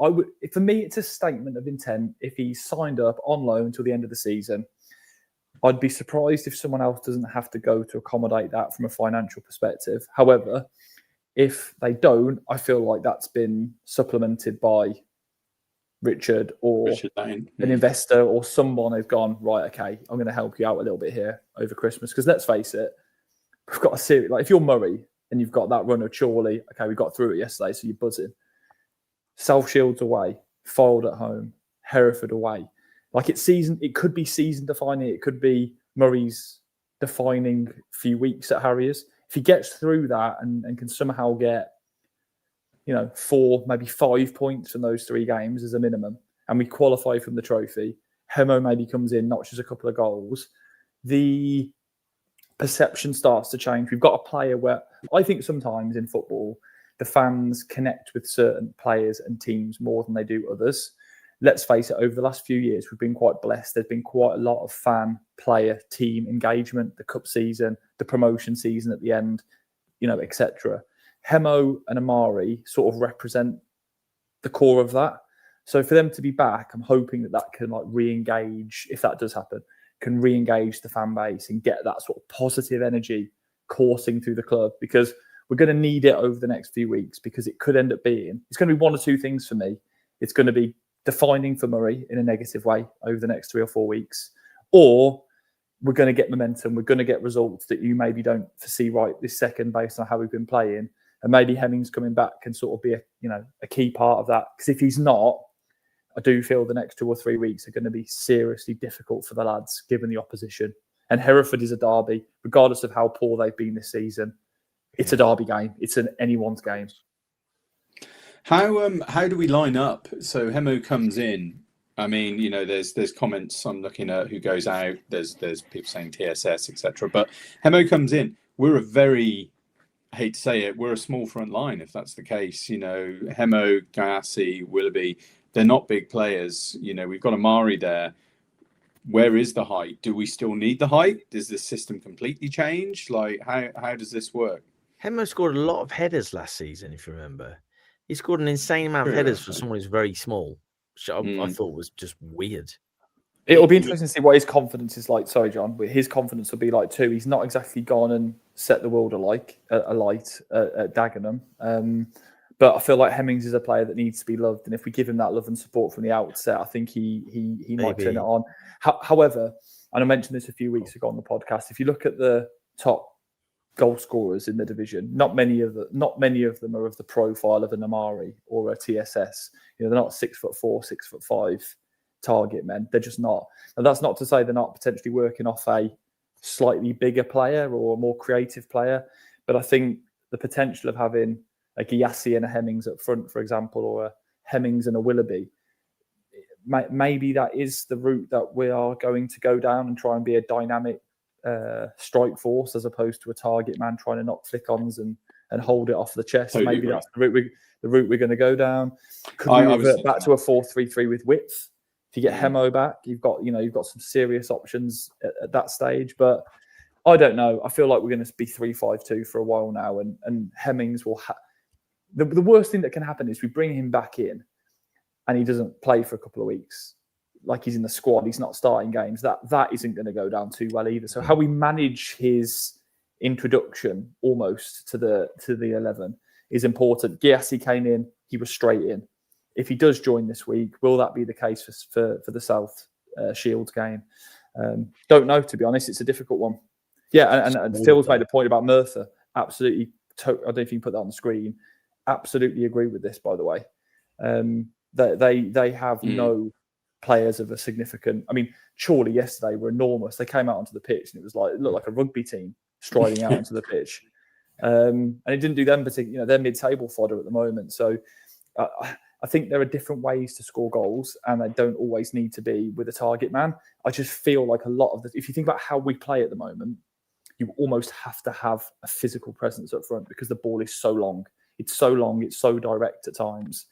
I would. For me, it's a statement of intent. If he's signed up on loan until the end of the season, I'd be surprised if someone else doesn't have to go to accommodate that from a financial perspective. However, if they don't, I feel like that's been supplemented by Richard or an investor or someone who's gone, right, okay, I'm going to help you out a little bit here over Christmas. Because let's face it, we've got a series. Like if you're Murray and you've got that run of Chorley, okay, we got through it yesterday, so you're buzzing. South Shields away, Fold at home, Hereford away. Like it could be season defining. It could be Murray's defining few weeks at Harriers. If he gets through that and can somehow get, 4, maybe 5 points from those 3 games as a minimum, and we qualify from the trophy, Hemo maybe comes in, notches a couple of goals, the perception starts to change. We've got a player where I think sometimes in football, the fans connect with certain players and teams more than they do others. Let's face it, over the last few years, we've been quite blessed. There's been quite a lot of fan, player, team engagement, the cup season, the promotion season at the end, etc. Hemo and Amari sort of represent the core of that. So for them to be back, I'm hoping that can re-engage, if that does happen, can re-engage the fan base and get that sort of positive energy coursing through the club, because we're going to need it over the next few weeks, because it could end up being, it's going to be one or two things for me. It's going to be defining for Murray in a negative way over the next 3 or 4 weeks, or we're going to get momentum. We're going to get results that you maybe don't foresee right this second based on how we've been playing. And maybe Hemmings coming back can sort of be a key part of that. Because if he's not, I do feel the next 2 or 3 weeks are going to be seriously difficult for the lads, given the opposition. And Hereford is a derby, regardless of how poor they've been this season. It's a derby game. It's anyone's game. How do we line up? So Hemo comes in. I mean, there's comments I'm looking at who goes out. There's people saying TSS, etc. But Hemo comes in. We're I hate to say it, we're a small front line if that's the case. Hemo, Gayassi, Willoughby, they're not big players. We've got Amari there. Where is the height? Do we still need the height? Does the system completely change? Like, how does this work? Hemo scored a lot of headers last season, if you remember. He scored an insane amount of headers for someone who's very small, which I thought was just weird. It'll be interesting to see what his confidence is like. Sorry, John. But his confidence will be like too. He's not exactly gone and set the world alight at Dagenham. But I feel like Hemmings is a player that needs to be loved. And if we give him that love and support from the outset, I think he might turn it on. However, and I mentioned this a few weeks ago on the podcast, if you look at the top goal scorers in the division, not many of them are of the profile of an Amari or a TSS. They're not 6'4", 6'5" target men. They're just not. And that's not to say they're not potentially working off a slightly bigger player or a more creative player. But I think the potential of having a Gayassi and a Hemmings up front, for example, or a Hemmings and a Willoughby, maybe that is the route that we are going to go down and try and be a dynamic strike force as opposed to a target man trying to knock flick-ons and hold it off the chest. Totally maybe that's the route we're going to go down. Could we revert back to a 4-3-3 with width? If you get Hemo back, you've got some serious options at that stage. But I don't know. I feel like we're going to be 3-5-2 for a while now, and Hemmings will. The worst thing that can happen is we bring him back in, and he doesn't play for a couple of weeks. Like he's in the squad, he's not starting games. That isn't going to go down too well either. So how we manage his introduction almost to the 11 is important. Gayassi came in, he was straight in. If he does join this week, will that be the case for the South Shields game? Don't know, to be honest. It's a difficult one. Yeah, and Phil's made a point about Merthyr. Absolutely. I don't know if you can put that on the screen. Absolutely agree with this, by the way. They have no players of a significant. I mean, Chorley yesterday were enormous. They came out onto the pitch and it looked like a rugby team striding out onto the pitch. And it didn't do them particularly. They're mid-table fodder at the moment. So I think there are different ways to score goals, and they don't always need to be with a target man. I just feel like a lot of if you think about how we play at the moment, you almost have to have a physical presence up front because the ball is so long. It's so long. It's so direct at times.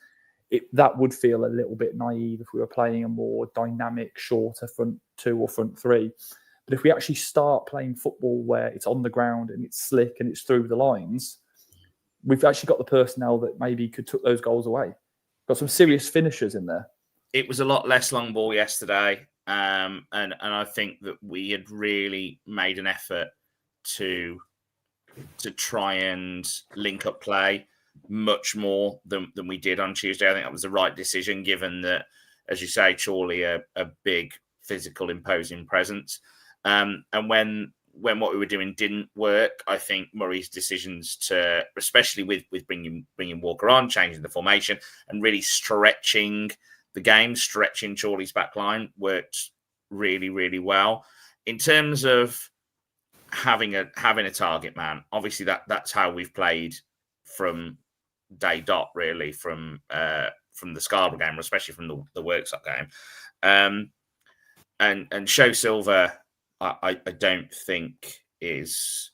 That would feel a little bit naive if we were playing a more dynamic, shorter front two or front three. But if we actually start playing football where it's on the ground and it's slick and it's through the lines, we've actually got the personnel that maybe could took those goals away. Got some serious finishers in there. It was a lot less long ball yesterday, and I think that we had really made an effort to try and link up play much more than we did on Tuesday. I think that was the right decision, given that, as you say, Chorley a big physical imposing presence. And when what we were doing didn't work, I think Murray's decisions to, especially with bringing Walker on, changing the formation, and really stretching the game, stretching Chorley's back line, worked really, really well. In terms of having a target man, obviously that's how we've played from day dot, really, from the Scarborough game, especially from the Worksop game. And Show Silver, I don't think is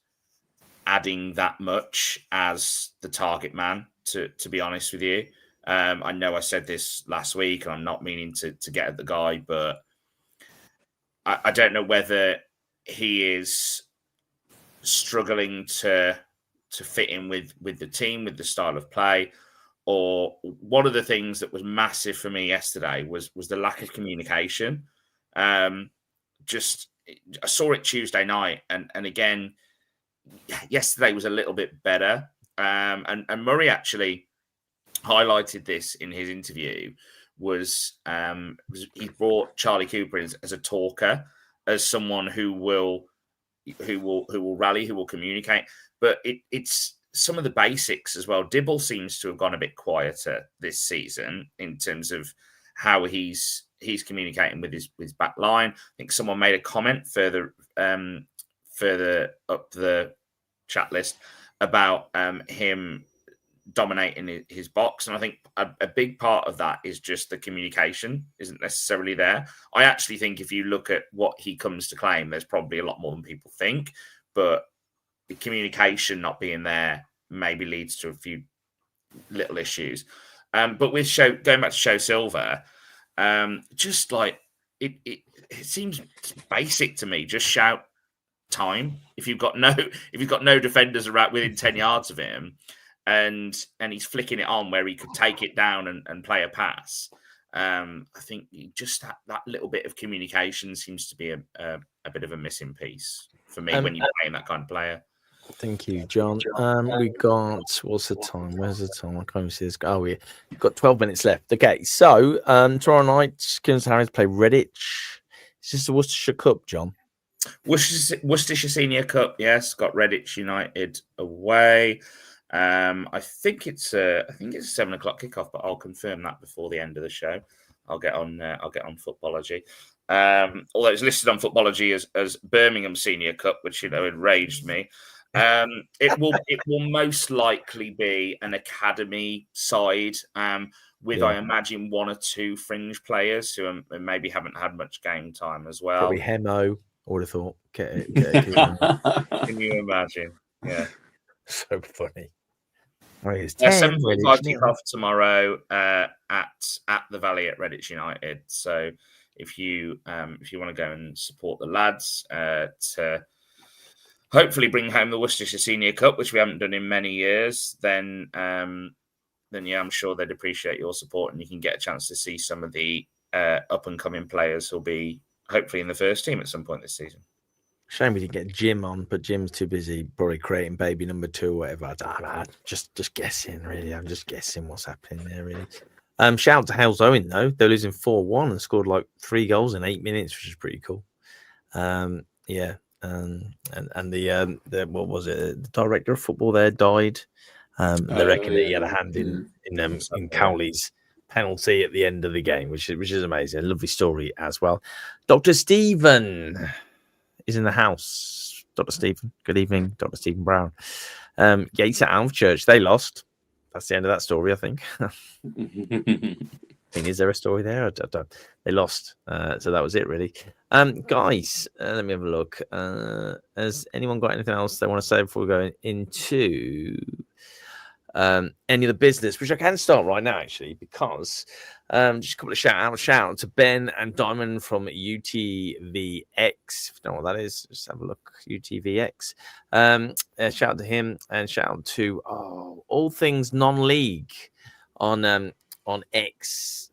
adding that much as the target man, to be honest with you. I know I said this last week, and I'm not meaning to get at the guy, but I don't know whether he is struggling to fit in with the team, with the style of play, or one of the things that was massive for me yesterday was the lack of communication. I saw it Tuesday night, and again, yesterday was a little bit better. And Murray actually highlighted this in his interview. Was he brought Charlie Cooper in as a talker, as someone who will rally, who will communicate. But it's some of the basics as well. Dibble seems to have gone a bit quieter this season in terms of how he's communicating with his back line. I think someone made a comment further up the chat list about him dominating his box, and I think a big part of that is just the communication isn't necessarily there. I actually think if you look at what he comes to claim, there's probably a lot more than people think, but the communication not being there maybe leads to a few little issues. But with going back to Show Silver, just like it seems basic to me. Just shout time if you've got no defenders around within 10 yards of him, and he's flicking it on where he could take it down and play a pass. I think just that little bit of communication seems to be a bit of a missing piece for me when you're playing that kind of player. Thank you, John. We got, what's the time? Where's the time? I can't even see this. Oh, we've got 12 minutes left. Okay, so tomorrow night, Kidderminster Harriers play Redditch. Is this the Worcestershire Cup, John? Worcestershire Senior Cup, yes. Got Redditch United away. I think it's a 7 o'clock kickoff, but I'll confirm that before the end of the show. I'll get on Footballogy. Although it's listed on Footballogy as Birmingham Senior Cup, which enraged me. It will most likely be an academy side with, I imagine, one or two fringe players who maybe haven't had much game time as well. Probably Hemo, I would have thought. Can you imagine? Yeah. So funny. Oh, 7:45 kickoff tomorrow at the Valley at Redditch United. So if you want to go and support the lads to hopefully bring home the Worcestershire Senior Cup, which we haven't done in many years, then yeah, I'm sure they'd appreciate your support, and you can get a chance to see some of the up and coming players who'll be hopefully in the first team at some point this season. Shame we didn't get Jim on, but Jim's too busy probably creating baby number 2 or whatever. I don't know. Just guessing, really. I'm just guessing what's happening there, really. Shout out to Hales Owen, though. They're losing 4-1 and scored like 3 goals in 8 minutes, which is pretty cool. Yeah. And the what was it? The director of football there died. They reckon that he had a hand in Cowley's penalty at the end of the game, which is amazing. A lovely story as well. Dr. Stephen is in the house. Dr. Stephen, good evening, Dr. Stephen Brown. Yates at Alvechurch, they lost. That's the end of that story, I think. Is there a story there? I don't. They lost, so that was it, really. Guys, let me have a look. Has anyone got anything else they want to say before we go into any of the business, which I can start right now actually, because just a couple of shout out to Ben and Diamond from UTVX. If you know what that is, just have a look. UTVX. Shout out to him, and shout out to all things non-league on X.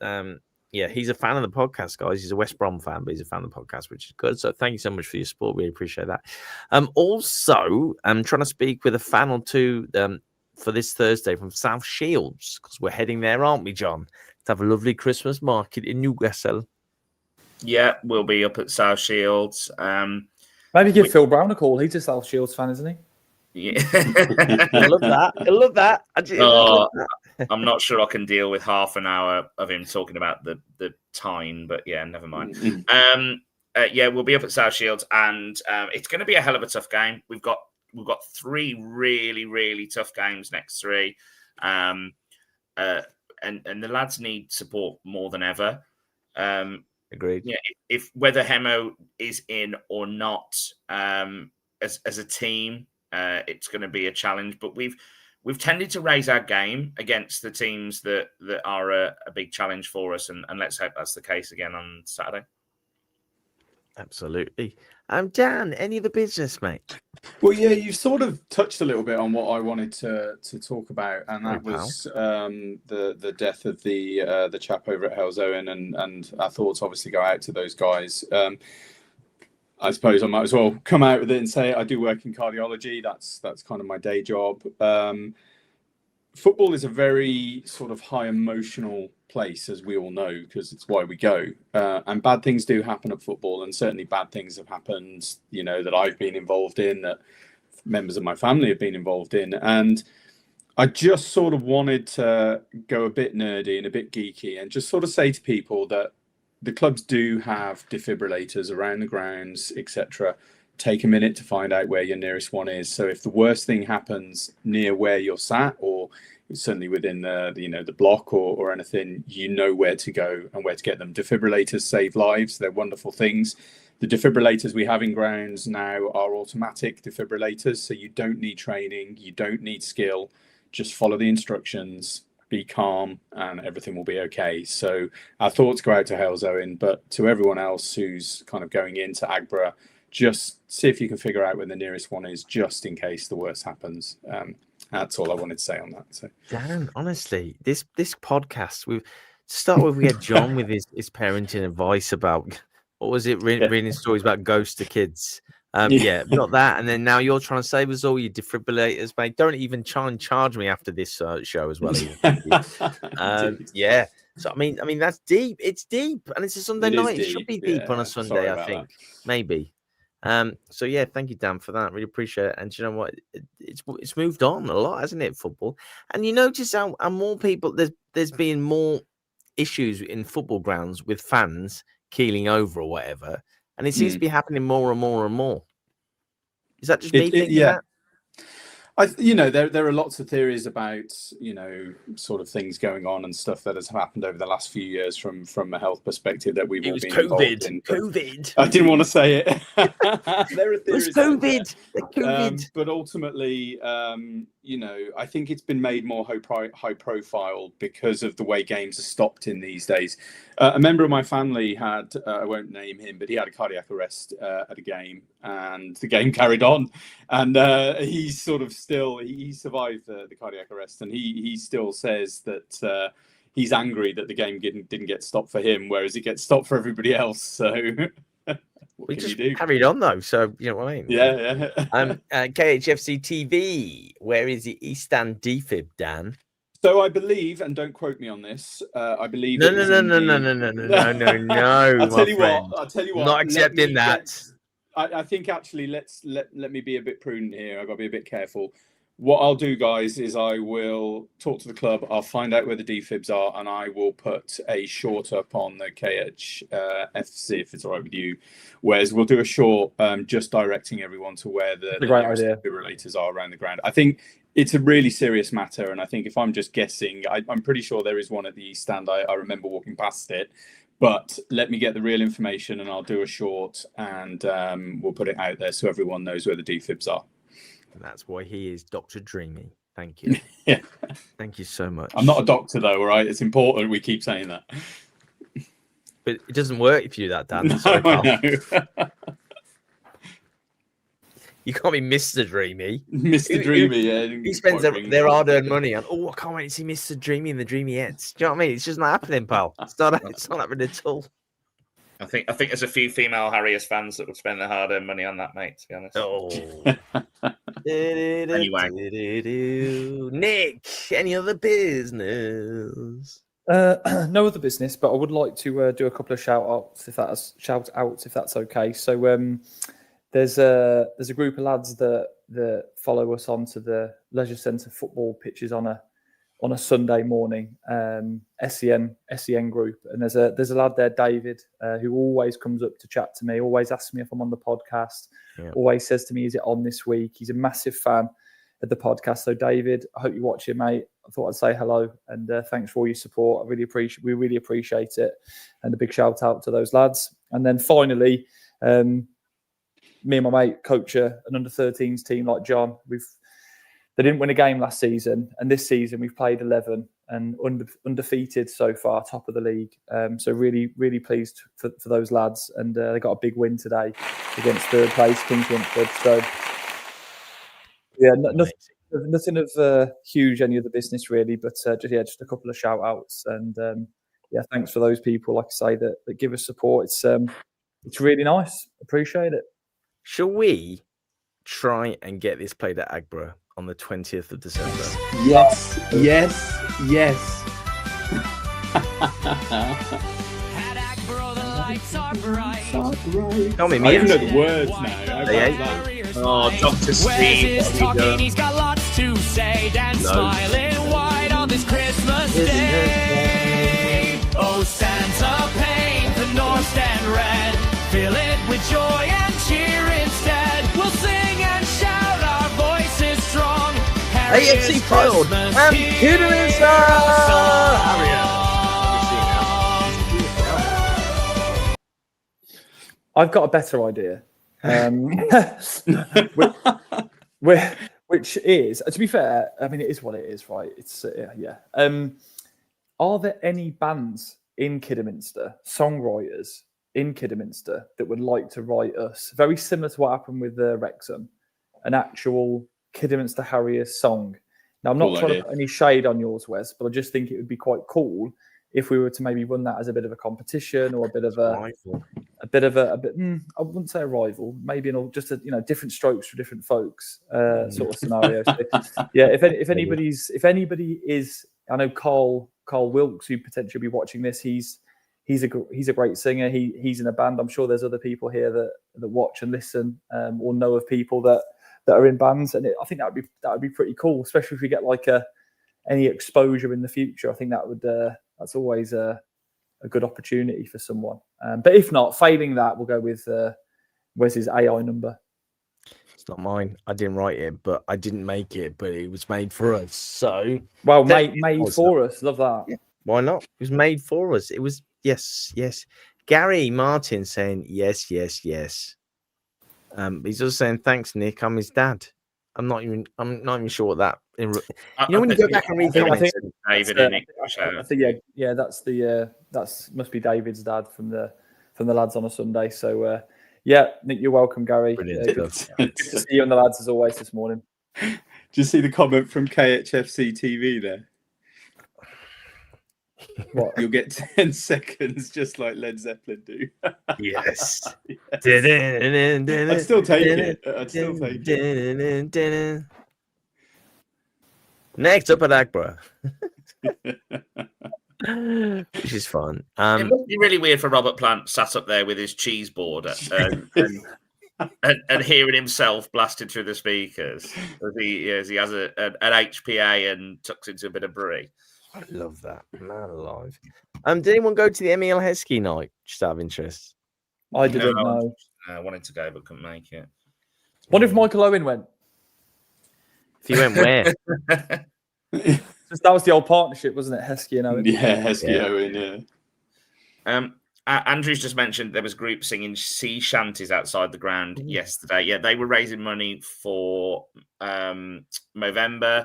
Yeah, he's a fan of the podcast, guys. He's a West Brom fan, but he's a fan of the podcast, which is good. So thank you so much for your support. We appreciate that. Also, I'm trying to speak with a fan or two for this Thursday from South Shields, because we're heading there, aren't we, John? To have a lovely Christmas market in Newcastle. Yeah, we'll be up at South Shields. Maybe give Phil Brown a call. He's a South Shields fan, isn't he? Yeah. I love that. I love that. I'm not sure I can deal with half an hour of him talking about the time, but yeah, never mind. Yeah, we'll be up at South Shields, and it's going to be a hell of a tough game. We've got 3 really, really tough games next 3, and the lads need support more than ever. Agreed. Yeah, if whether Hemo is in or not, as a team, it's going to be a challenge. But we've tended to raise our game against the teams that are a big challenge for us, and let's hope that's the case again on Saturday. Absolutely. Dan, any of the business, mate? Well, yeah, you've sort of touched a little bit on what I wanted to talk about, and that was the death of the chap over at Halesowen, and our thoughts obviously go out to those guys. I suppose I might as well come out with it and say I do work in cardiology. That's kind of my day job. Football is a very sort of high emotional place, as we all know, because it's why we go. And bad things do happen at football, and certainly bad things have happened, that I've been involved in, that members of my family have been involved in. And I just sort of wanted to go a bit nerdy and a bit geeky and just sort of say to people that the clubs do have defibrillators around the grounds, etc. Take a minute to find out where your nearest one is. So if the worst thing happens near where you're sat, or certainly within the block or anything, you know where to go and where to get them. Defibrillators save lives. They're wonderful things. The defibrillators we have in grounds now are automatic defibrillators, so you don't need training, you don't need skill. Just follow the instructions, be calm, and everything will be okay. So our thoughts go out to Halesowen, but to everyone else who's kind of going into Agborough, just see if you can figure out where the nearest one is, just in case the worst happens. That's all I wanted to say on that. So, Dan, honestly, this podcast, to start with, we had John with his parenting advice about, what was it, reading stories about ghosts to kids. Yeah, not that. And then now you're trying to save us all, you defibrillators, mate. Don't even try and charge me after this show as well. Yeah. So I mean that's deep. It's deep, and it's a Sunday night. It should be deep on a Sunday, I think. Maybe. So yeah, thank you, Dan, for that. Really appreciate it. And you know what? It's moved on a lot, hasn't it? Football, and you notice how more people there's been more issues in football grounds with fans keeling over or whatever, and it seems to be happening more and more and more. Is that just me thinking that? There are lots of theories about, sort of things going on and stuff that has happened over the last few years from a health perspective that we've all been involved in. COVID. I didn't want to say it. There are theories. It's COVID. But ultimately, I think it's been made more high profile because of the way games are stopped in these days. A member of my family had, I won't name him, but he had a cardiac arrest at a game, and the game carried on. And he's sort of he survived the cardiac arrest, and he still says that he's angry that the game didn't get stopped for him, whereas it gets stopped for everybody else. So what we can just you do? Carried on though, so you know what I mean. Yeah. KHFC TV, where is the Eastan defib, Dan? So I believe, and don't quote me on this, I believe. No. I'll tell you what. Not accepting that. I think actually, let me be a bit prudent here. I've got to be a bit careful. What I'll do, guys, is I will talk to the club. I'll find out where the defibs are, and I will put a short up on the KHFC, if it's all right with you. Whereas we'll do a short just directing everyone to where the defibrillators are around the ground. I think it's a really serious matter, and I think if I'm just guessing, I'm pretty sure there is one at the East Stand. I remember walking past it. But let me get the real information, and I'll do a short, and we'll put it out there so everyone knows where the defibs are. And that's why he is Dr. Dreamy. Thank you. Yeah. Thank you so much. I'm not a doctor, though, all right? It's important we keep saying that. But it doesn't work for you, that, Dan. No, Sorry, pal. I know. You can't be Mr. Dreamy. Mr. Dreamy, yeah. He spends their hard-earned money on, I can't wait to see Mr. Dreamy and the Dreamyettes. Do you know what I mean? It's just not happening, pal. It's not happening at all. I think there's a few female Harriers fans that would spend their hard-earned money on that, mate, to be honest. Oh. Anyway. Nick, any other business? No other business, but I would like to do a couple of shout outs if that's okay. So there's a group of lads that follow us onto the Leisure Centre football pitches on a Sunday morning. SEN group, and there's a lad there, David, who always comes up to chat to me, always asks me if I'm on the podcast, always says to me, is it on this week? He's a massive fan of the podcast. So David, I hope you watch it, mate. I thought I'd say hello and thanks for all your support. We really appreciate it, and a big shout out to those lads. And then finally, me and my mate coach an under-13s team like John. They didn't win a game last season, and this season we've played 11 and undefeated so far, top of the league. So really, really pleased for those lads, and they got a big win today against third place Kings Winford. So yeah, nothing of huge any other business really, but just a couple of shout outs, and thanks for those people, like I say, that give us support. It's really nice. Appreciate it. Shall we try and get this played at Agborough on the 20th of December? Yes. At Agborough, the lights are bright. Tell me, I even know the words now. Oh, Dr. Wes Steve. is talking, he's got lots to say. Dan smiling wide on this Christmas day. Oh, Santa, paint the North Stand red. Fill it with joy and cheer instead. We'll sing and shout, our voices strong. AFC Proud and Kidderminster Harriers. I've got a better idea. Which is, to be fair, I mean, it is what it is, right? It's are there any bands in Kidderminster, songwriters in Kidderminster, that would like to write us, very similar to what happened with Wrexham, an actual Kidderminster Harriers song? Now, I'm not trying to put any shade on yours, Wes, but I just think it would be quite cool if we were to maybe run that as a bit of a competition or a bit of I wouldn't say a rival, maybe just different strokes for different folks sort of scenario. So, yeah, if anybody is, I know Carl Wilkes, who potentially be watching this, he's a great singer. He's in a band. I'm sure there's other people here that watch and listen or know of people that are in bands, and I think that would be pretty cool, especially if we get like any exposure in the future. I think that's always a good opportunity for someone. But if not, failing that, we'll go with Wes's AI number. It's not mine. I didn't write it, but I didn't make it, but it was made for us. So made for us. Love that. Yeah. Why not? It was made for us. It was yes. Gary Martin saying yes. He's also saying thanks, Nick. I'm his dad. I'm not even sure what that. When you go back and read David and Nick. That's must be David's dad from the lads on a Sunday. So Nick, you're welcome, Gary. Good to see you and the lads as always this morning. Do you see the comment from KHFC TV there? What? You'll get 10 seconds just like Led Zeppelin do. Yes. I'd still take it. Next up at Agborough. Which is fun. It must be really weird for Robert Plant sat up there with his cheese board and hearing himself blasted through the speakers as he has an HPA and tucks into a bit of brie. I love that. Man alive. Did anyone go to the Emil Heskey night? Just out of interest. I didn't know. I wanted to go but couldn't make it. What if Michael Owen went? If he went where? That was the old partnership, wasn't it? Heskey and Owen. Yeah, Heskey Owen, yeah. Andrew's just mentioned there was groups singing sea shanties outside the ground yesterday. Yeah, they were raising money for Movember.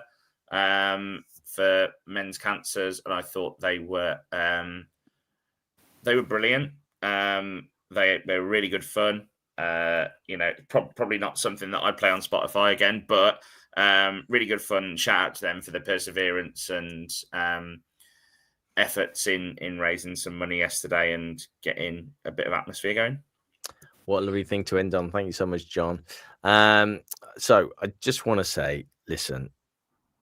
for men's cancers, and I thought they were brilliant. They were really good fun. Probably not something that I'd play on Spotify again, but really good fun. Shout out to them for the perseverance and efforts in raising some money yesterday and getting a bit of atmosphere going. What a lovely thing to end on. Thank you so much, John. So I just want to say, listen,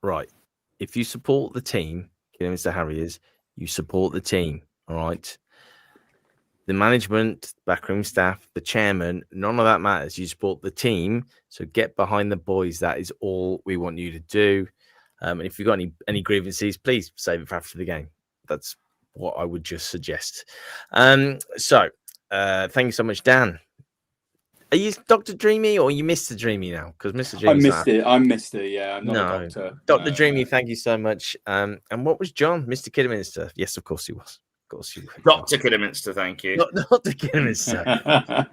right, if you support the team, Kidderminster Harriers, you support the team, all right? The management, backroom staff, the chairman, none of that matters. You support the team, so get behind the boys. That is all we want you to do. And if you've got any grievances, please save it for after the game. That's what I would just suggest. Thank you so much, Dan. Are you Dr. Dreamy or are you Mr. Dreamy now? Because Mr. Dreamy, I'm Mr. Yeah, I'm not a doctor. Dr. Dreamy, thank you so much. And what was John? Mr. Kidderminster? Yes, of course he was. Of course you were. Dr. Kidderminster, thank you. Dr. Kidderminster.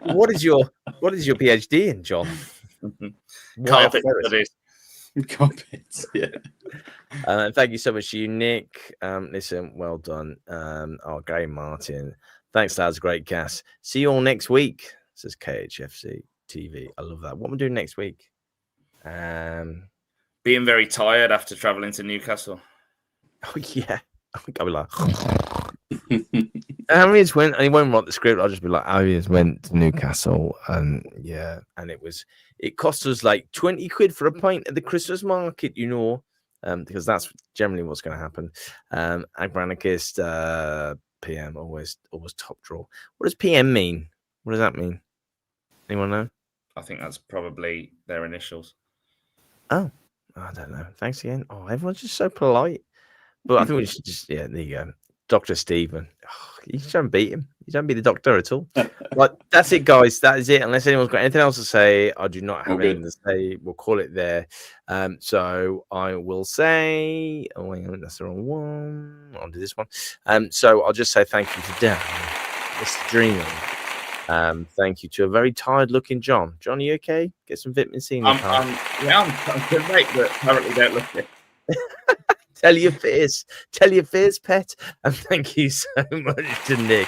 What is your PhD in, John? Carpet studies. Carpets, yeah. Thank you so much to you, Nick. Listen, well done. Gary Martin. Thanks, lads. Great cast. See you all next week. Says KHFC TV. I love that. What am I doing next week? Being very tired after traveling to Newcastle. Oh yeah. I think I'll be like Harriers went, and he won't write the script. I'll just be like, Harriers went to Newcastle, and it cost us like 20 quid for a pint at the Christmas market, because that's generally what's going to happen. Agranicist, PM, always top draw. What does PM mean? What does that mean? Anyone know? I think that's probably their initials. Oh, I don't know. Thanks again. Oh, everyone's just so polite. But I think we should just, there you go. Dr. Stephen. Oh, you don't beat him. You don't beat the doctor at all. But that's it, guys. That is it. Unless anyone's got anything else to say, I do not have anything to say. We'll call it there. So I will say, oh, wait a minute, that's the wrong one. I'll do this one. So I'll just say thank you to Dan, Mr. Dreaming. Thank you to a very tired-looking John. John, are you okay? Get some vitamin C in your I'm good, mate, but apparently don't look it. Tell your fears, pet. And thank you so much to Nick.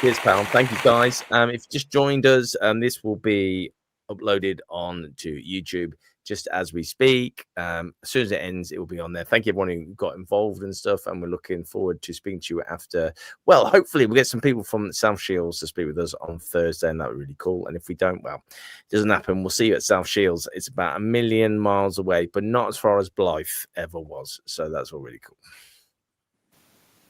Cheers, pal. Thank you, guys. If you just joined us, this will be uploaded on to YouTube just as we speak. As soon as it ends, it will be on there. Thank you, everyone who got involved and stuff. And we're looking forward to speaking to you after. Well, hopefully we'll get some people from South Shields to speak with us on Thursday, and that would be really cool. And if we don't, well, it doesn't happen. We'll see you at South Shields. It's about 1 million miles away, but not as far as Blythe ever was. So that's all really cool.